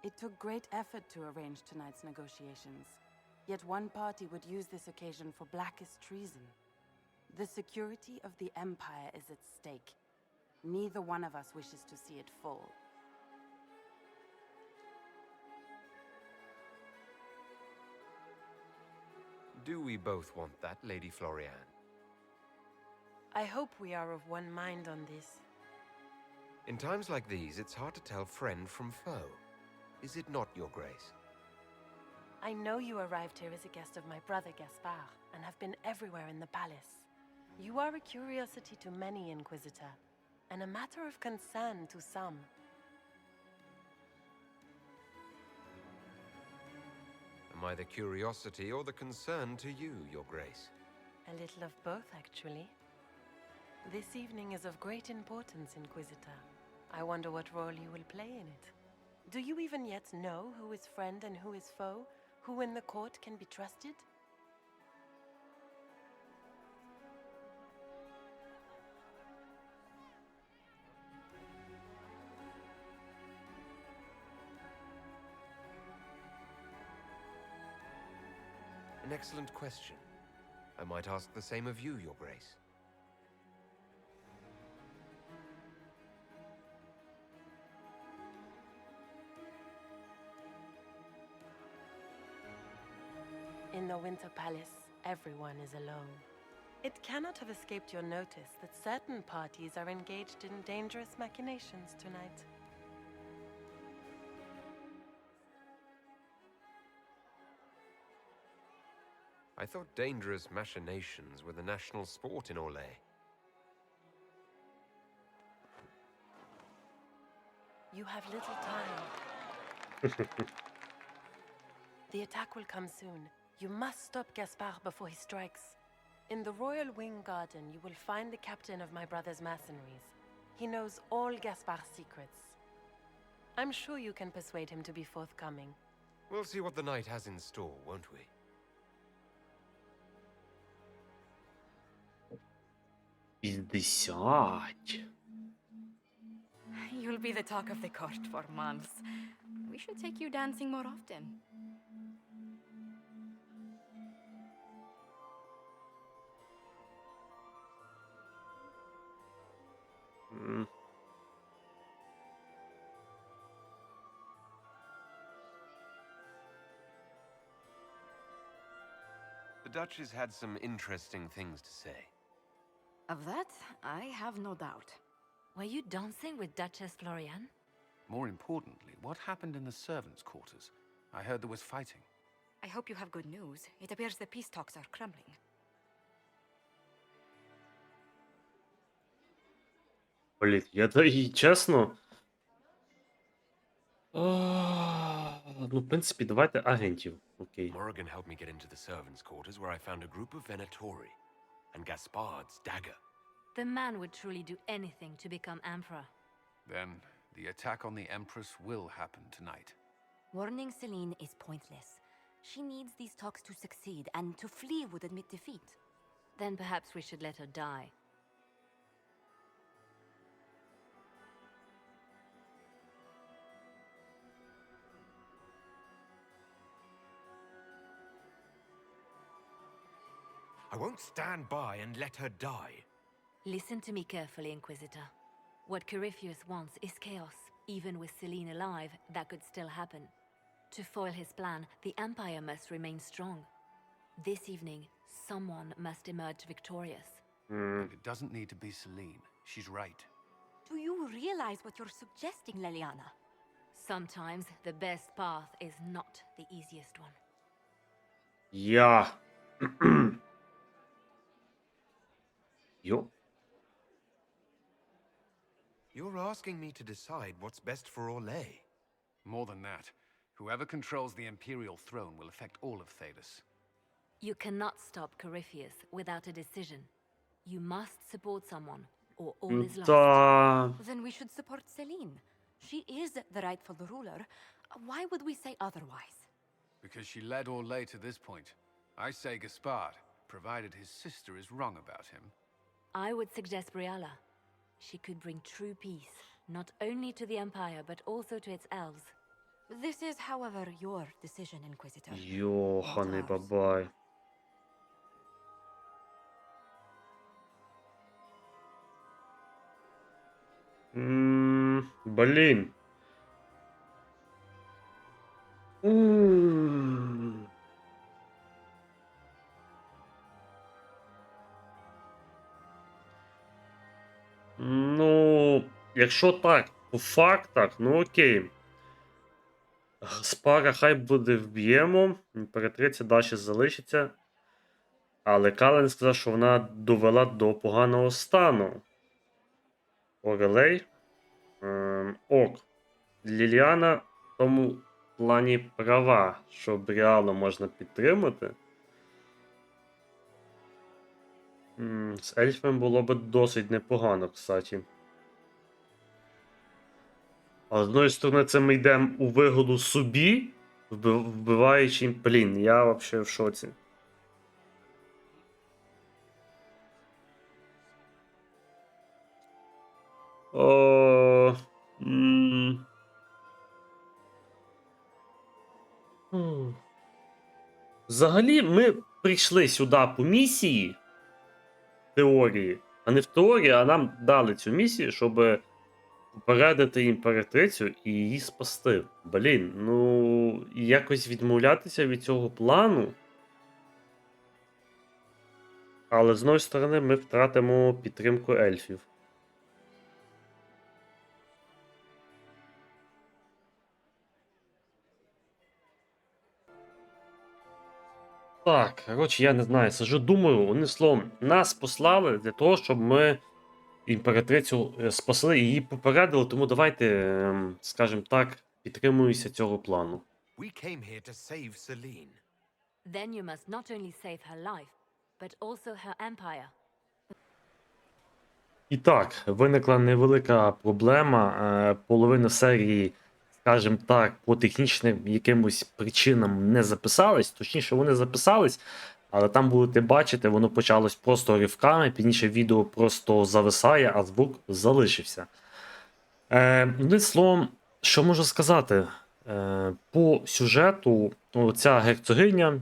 It took great effort to arrange tonight's negotiations. Yet one party would use this occasion for blackest treason. The security of the Empire is at stake. Neither one of us wishes to see it fall. Do we both want that, Lady Floriane? I hope we are of one mind on this. In times like these, it's hard to tell friend from foe. Is it not, Your Grace? I know you arrived here as a guest of my brother Gaspard, and have been everywhere in the palace. You are a curiosity to many, Inquisitor, and a matter of concern to some. Am I the curiosity or the concern to you, Your Grace? A little of both, actually. This evening is of great importance, Inquisitor. I wonder what role you will play in it. Do you even yet know who is friend and who is foe? Who in the court can be trusted? An excellent question. I might ask the same of you, Your Grace. In the Winter Palace, everyone is alone. It cannot have escaped your notice that certain parties are engaged in dangerous machinations tonight. I thought dangerous machinations were the national sport in Orlais. You have little time. The attack will come soon. You must stop Gaspard before he strikes. In the Royal Wing Garden, you will find the captain of my brother's mercenaries. He knows all Gaspard's secrets. I'm sure you can persuade him to be forthcoming. We'll see what the night has in store, won't we? 50. You'll be the talk of the court for months. We should take you dancing more often. The Duchess had some interesting things to say. Of that, I have no doubt. Were you dancing with Duchess Floriane? More importantly, what happened in the servants' quarters? I heard there was fighting. I hope you have good news. It appears the peace talks are crumbling. Блін, я та і чесно. Ну, в принципі, давайте агентів. Окей. Morrigan helped me get into the servants' quarters where I found a group of Venatori and Gaspard's dagger. The man would truly do anything to become emperor. Then the attack on the Empress will happen tonight. Warning Celine is pointless. She needs these talks to succeed, and to flee would admit defeat. Then perhaps we should let her die. I won't stand by and let her die. Listen to me carefully, Inquisitor. What Corypheus wants is chaos. Even with Celine alive, that could still happen. To foil his plan, the Empire must remain strong. This evening, someone must emerge victorious. And it doesn't need to be Celine. She's right. Do you realize what you're suggesting, Leliana? Sometimes the best path is not the easiest one. Я. Йо. You're asking me to decide what's best for Orlais. More than that, whoever controls the Imperial throne will affect all of Thedas. You cannot stop Corypheus without a decision. You must support someone, or all is lost. Та... Then we should support Celine. She is the rightful ruler. Why would we say otherwise? Because she led Orlais to this point. I say Gaspard, provided his sister is wrong about him. I would suggest Briala. She could bring true peace, not only to the Empire, but also to its elves. This is, however, your decision, Inquisitor. Йоханий бабай. Блін. Ну, якщо так, по фактах, ну окей. Спара хай буде вб'ємо, імператриця далі залишиться. Але Кален сказав, що вона довела до поганого стану. Орелей. Ок. Ліліана в тому плані права, що Бріалу можна підтримати. З ельфами було б досить непогано, кстати. А з одної сторони, це ми йдемо у вигоду собі, вбиваючи... Блін, я взагалі в шоці. О... Взагалі, ми прийшли сюди по місії, в теорії, а не в теорії, а нам дали цю місію, щоб попередити імператрицю і її спасти. Блін, ну, якось відмовлятися від цього плану. Але з одної сторони ми втратимо підтримку ельфів. Так, коротше, я не знаю, сижу, думаю, одним словом, нас послали для того, щоб ми імператрицю спасли і її попередили, тому давайте, скажімо так, підтримуємося цього плану. We came here to save Celine. Then you must not only save her life, but also her empire. І так, виникла невелика проблема. Половина серії, скажімо так, по технічним якимось причинам не записались. Точніше, вони записались, але там будете бачити, воно почалось просто ривками, пізніше відео просто зависає, а звук залишився. Одним словом, що можу сказати? По сюжету, ця герцогиня,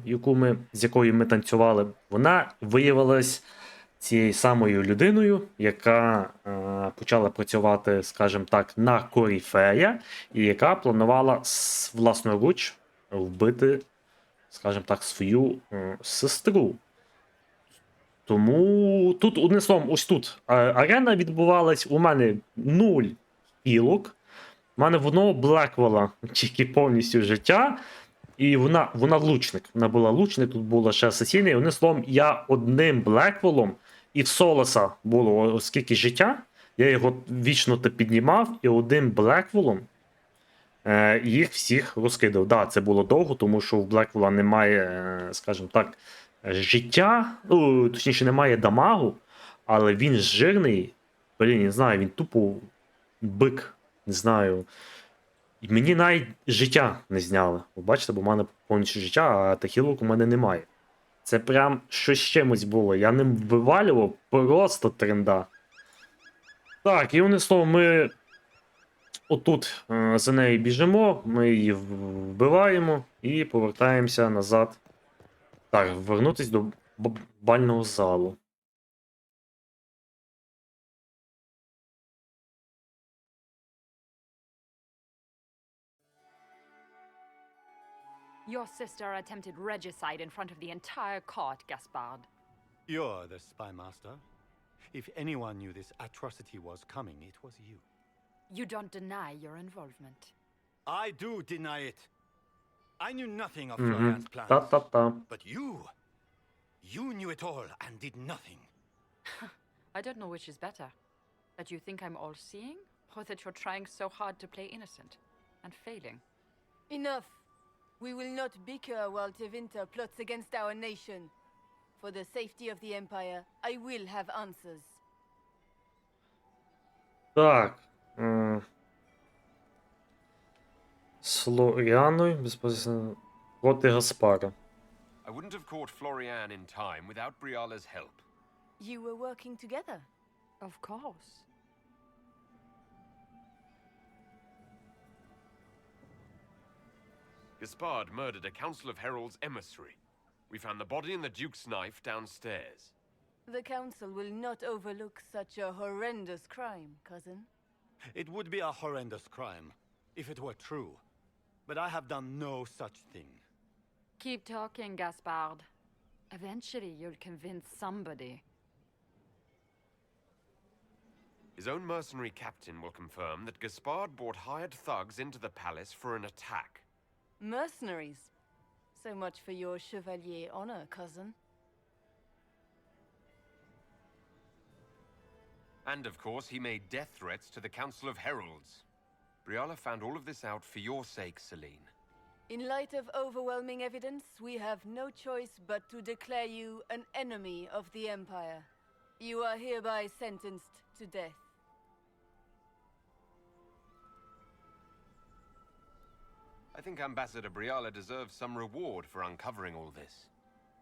з якою ми танцювали, вона виявилась цією самою людиною, яка почала працювати, скажімо так, на Коріфея, і яка планувала власноруч вбити, скажімо так, свою сестру. Тому тут, одним словом, ось тут арена відбувалась, у мене 0 кілок, у мене в одного Блеквола тільки повністю життя, і вона лучник, вона була лучник, тут було ще асасіни, і одним словом, я одним Блекволом, і в Солоса було скільки життя, я його вічно піднімав, і одним Блекволом їх всіх розкидав. Так, це було довго, тому що в Блеквола немає, скажімо так, життя, ну, точніше, немає дамагу, але він жирний, блін, не знаю, він тупо бик, не знаю. І мені навіть життя не зняли. Ви бачите, бо в мене повністю життя, а тахілок у мене немає. Це прям щось з чимось було. Я ним вивалював просто тренда. Так, і одним словом, ми отут за нею біжимо, ми її вбиваємо і повертаємося назад. Так, вернутись до бального залу. Your sister attempted regicide in front of the entire court, Gaspard. You're the spy master. If anyone knew this atrocity was coming, it was you. You don't deny your involvement. I do deny it. I knew nothing of Florian's plans. Та-та-та. But you knew it all and did nothing. I don't know which is better. That you think I'm all-seeing, or that you're trying so hard to play innocent and failing. Enough. We will not bicker while Tevinter plots against our nation. For the safety of the Empire, I will have answers. Так. З Флоріаною безпосередньо проти Гаспара. I wouldn't have caught Florian in time without Briala's help. You were working together? Of course. Gaspard murdered a Council of Heralds emissary. We found the body and the Duke's knife downstairs. The Council will not overlook such a horrendous crime, cousin. It would be a horrendous crime, if it were true. But I have done no such thing. Keep talking, Gaspard. Eventually, you'll convince somebody. His own mercenary captain will confirm that Gaspard brought hired thugs into the palace for an attack. Mercenaries? So much for your chevalier honor, cousin. And of course, he made death threats to the Council of Heralds. Briala found all of this out for your sake, Celine. In light of overwhelming evidence, we have no choice but to declare you an enemy of the Empire. You are hereby sentenced to death. I think Ambassador Briala deserves some reward for uncovering all this.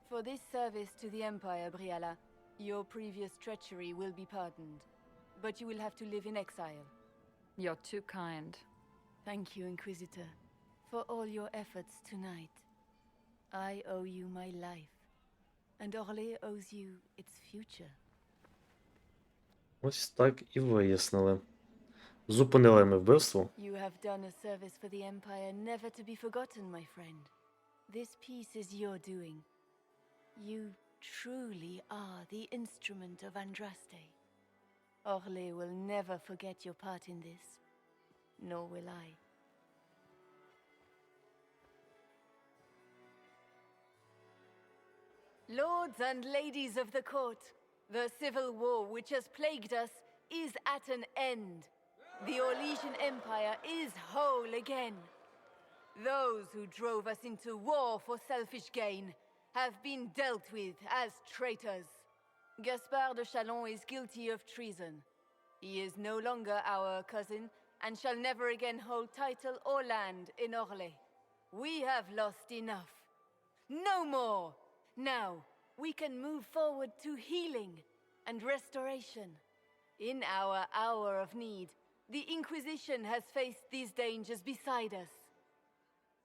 For this service to the Empire, Briala, your previous treachery will be pardoned. But you will have to live in exile. You're too kind. Thank you, Inquisitor, for all your efforts tonight. I owe you my life, and Orlais owes you its future. Ось так і вияснили. Зупинили ми вбивство. You have done a service for the Empire never to be forgotten, my friend. This piece is your doing. You truly are the instrument of Andraste. Orlais will never forget your part in this, nor will I. Lords and ladies of the court, the civil war which has plagued us is at an end. The Orlesian Empire is whole again. Those who drove us into war for selfish gain have been dealt with as traitors. Gaspard de Chalon is guilty of treason. He is no longer our cousin and shall never again hold title or land in Orlais. We have lost enough. No more! Now, we can move forward to healing and restoration. In our hour of need, the Inquisition has faced these dangers beside us.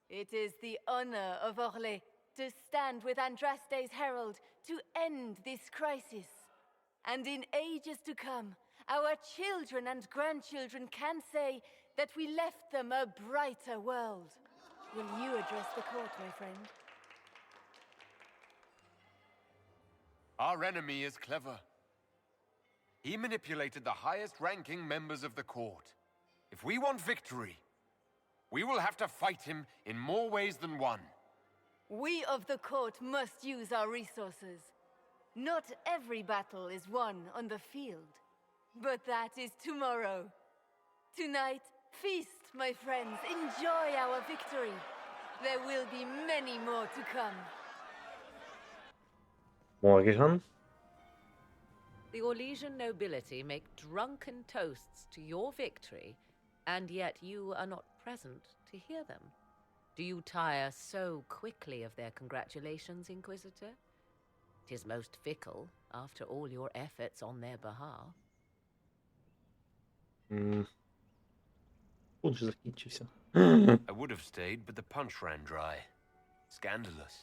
It is the honor of Orlais to stand with Andraste's herald to end this crisis. And in ages to come, our children and grandchildren can say that we left them a brighter world. Will you address the court, my friend? Our enemy is clever. He manipulated the highest-ranking members of the court. If we want victory, we will have to fight him in more ways than one. We of the court must use our resources. Not every battle is won on the field, but that is tomorrow. Tonight, feast, my friends. Enjoy our victory. There will be many more to come. Morrigan. The Orlesian nobility make drunken toasts to your victory and yet you are not present to hear them. Do you tire so quickly of their congratulations, Inquisitor? 'Tis most fickle, after all your efforts on their behalf. Пунш закінчився. I would have stayed, but the punch ran dry. Scandalous.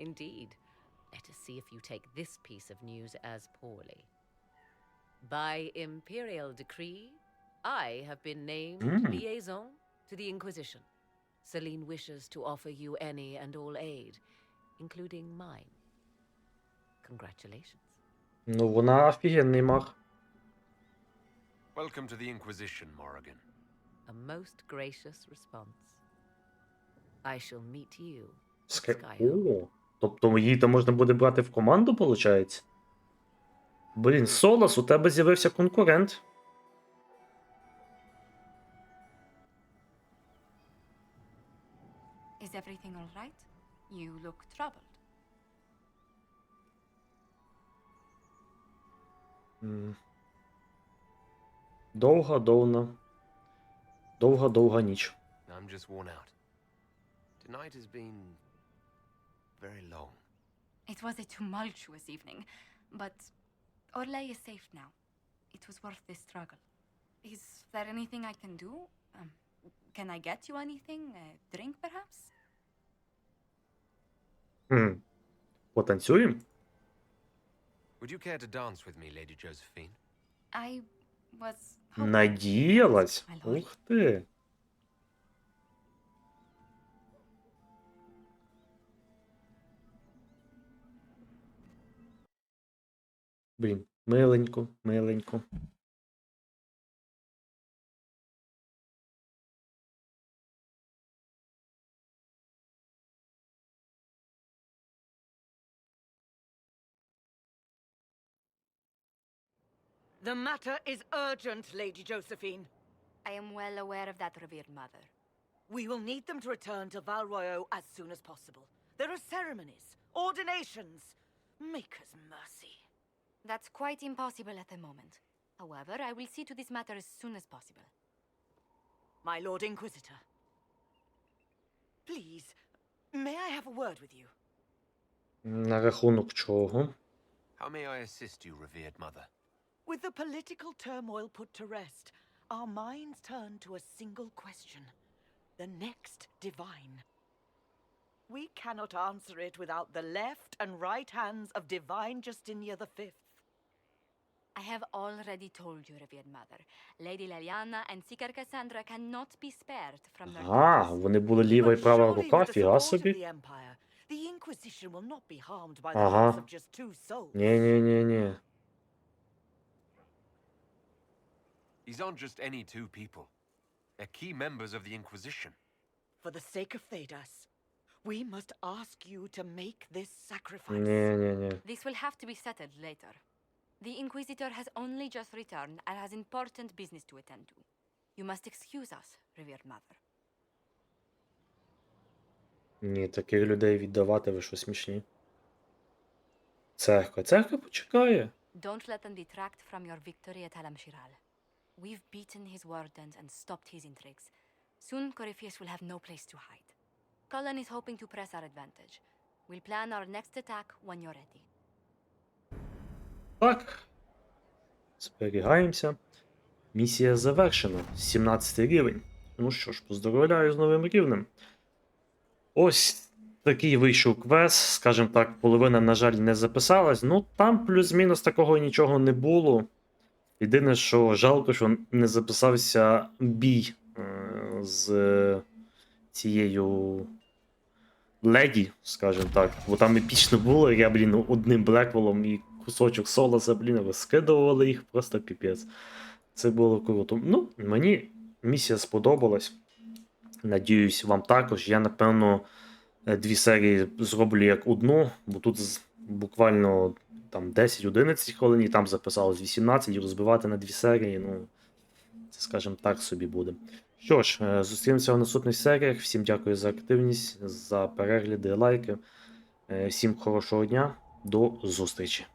Indeed. Let us see if you take this piece of news as poorly. By imperial decree, I have been named liaison to the Inquisition. Celine wishes to offer you any and all aid, including mine. Congratulations. Ну, вона офігенний маг. Welcome to the Inquisition, Morrigan. A most gracious response. I shall meet you. О, тобто її там можна буде брати в команду, виходить? Блін, Солос, у тебе з'явився конкурент. Is everything all right? You look troubled. Довга ніч. I'm just worn out. Tonight has been very long. It was a tumultuous evening, but Orlais is safe now. It was worth the struggle. Is there anything I can do? Can I get you anything? A drink, perhaps? Потанцюємо? Would you care to dance with me, Lady Josephine? I was... Надіялась? Ух ти. Блін, миленько, миленько. The matter is urgent, Lady Josephine. I am well aware of that, revered mother. We will need them to return to Val Royeaux as soon as possible. There are ceremonies, ordinations. Maker's mercy. That's quite impossible at the moment. However, I will see to this matter as soon as possible. My Lord Inquisitor. Please, may I have a word with you? На рахунок чого? How may I assist you, revered mother? With the political turmoil put to rest, our minds turn to a single question. The next divine. We cannot answer it without the left and right hands of divine Justinia V. I have already told you, revered mother. Lady Liliana and Seeker Cassandra cannot be spared from their duties. Вони були ліва і права рука, фіга собі. The Inquisition will not be harmed by the loss of just two souls. Ні. These aren't just any two people. They're key members of the Inquisition. For the sake of Thedas, we must ask you to make this sacrifice. Ні. This will have to be settled later. The Inquisitor has only just returned and has important business to attend to. You must excuse us, revered mother. Ні, таких людей віддавати, ви що, смішні? Церква почекає. Don't let them detract from your victory at Halamshiral. We've beaten his wardens and stopped his intrigues. Soon Corypheus will have no place to hide. Cullen is hoping to press our advantage. We'll plan our next attack when you're ready. Так. Зберігаємося. Місія завершена. 17 рівень. Ну що ж, поздоровляю з новим рівнем. Ось такий вийшов квест. Скажімо так, половина, на жаль, не записалась. Ну, там плюс-мінус такого нічого не було. Єдине, що жалко, що не записався бій з цією леді, скажімо так. Бо там епічно було, я, одним Блеквелом і кусочок Солоса, розкидували їх, просто піпець. Це було круто. Ну, мені місія сподобалась. Надіюсь, вам також. Я, напевно, 2 серії зроблю як одну, бо тут буквально там 10-11 хвилин, і там записалось 18, і розбивати на 2 серії, ну, це, скажімо так, собі буде. Що ж, зустрінемося в наступних серіях. Всім дякую за активність, за перегляди, лайки. Всім хорошого дня, до зустрічі.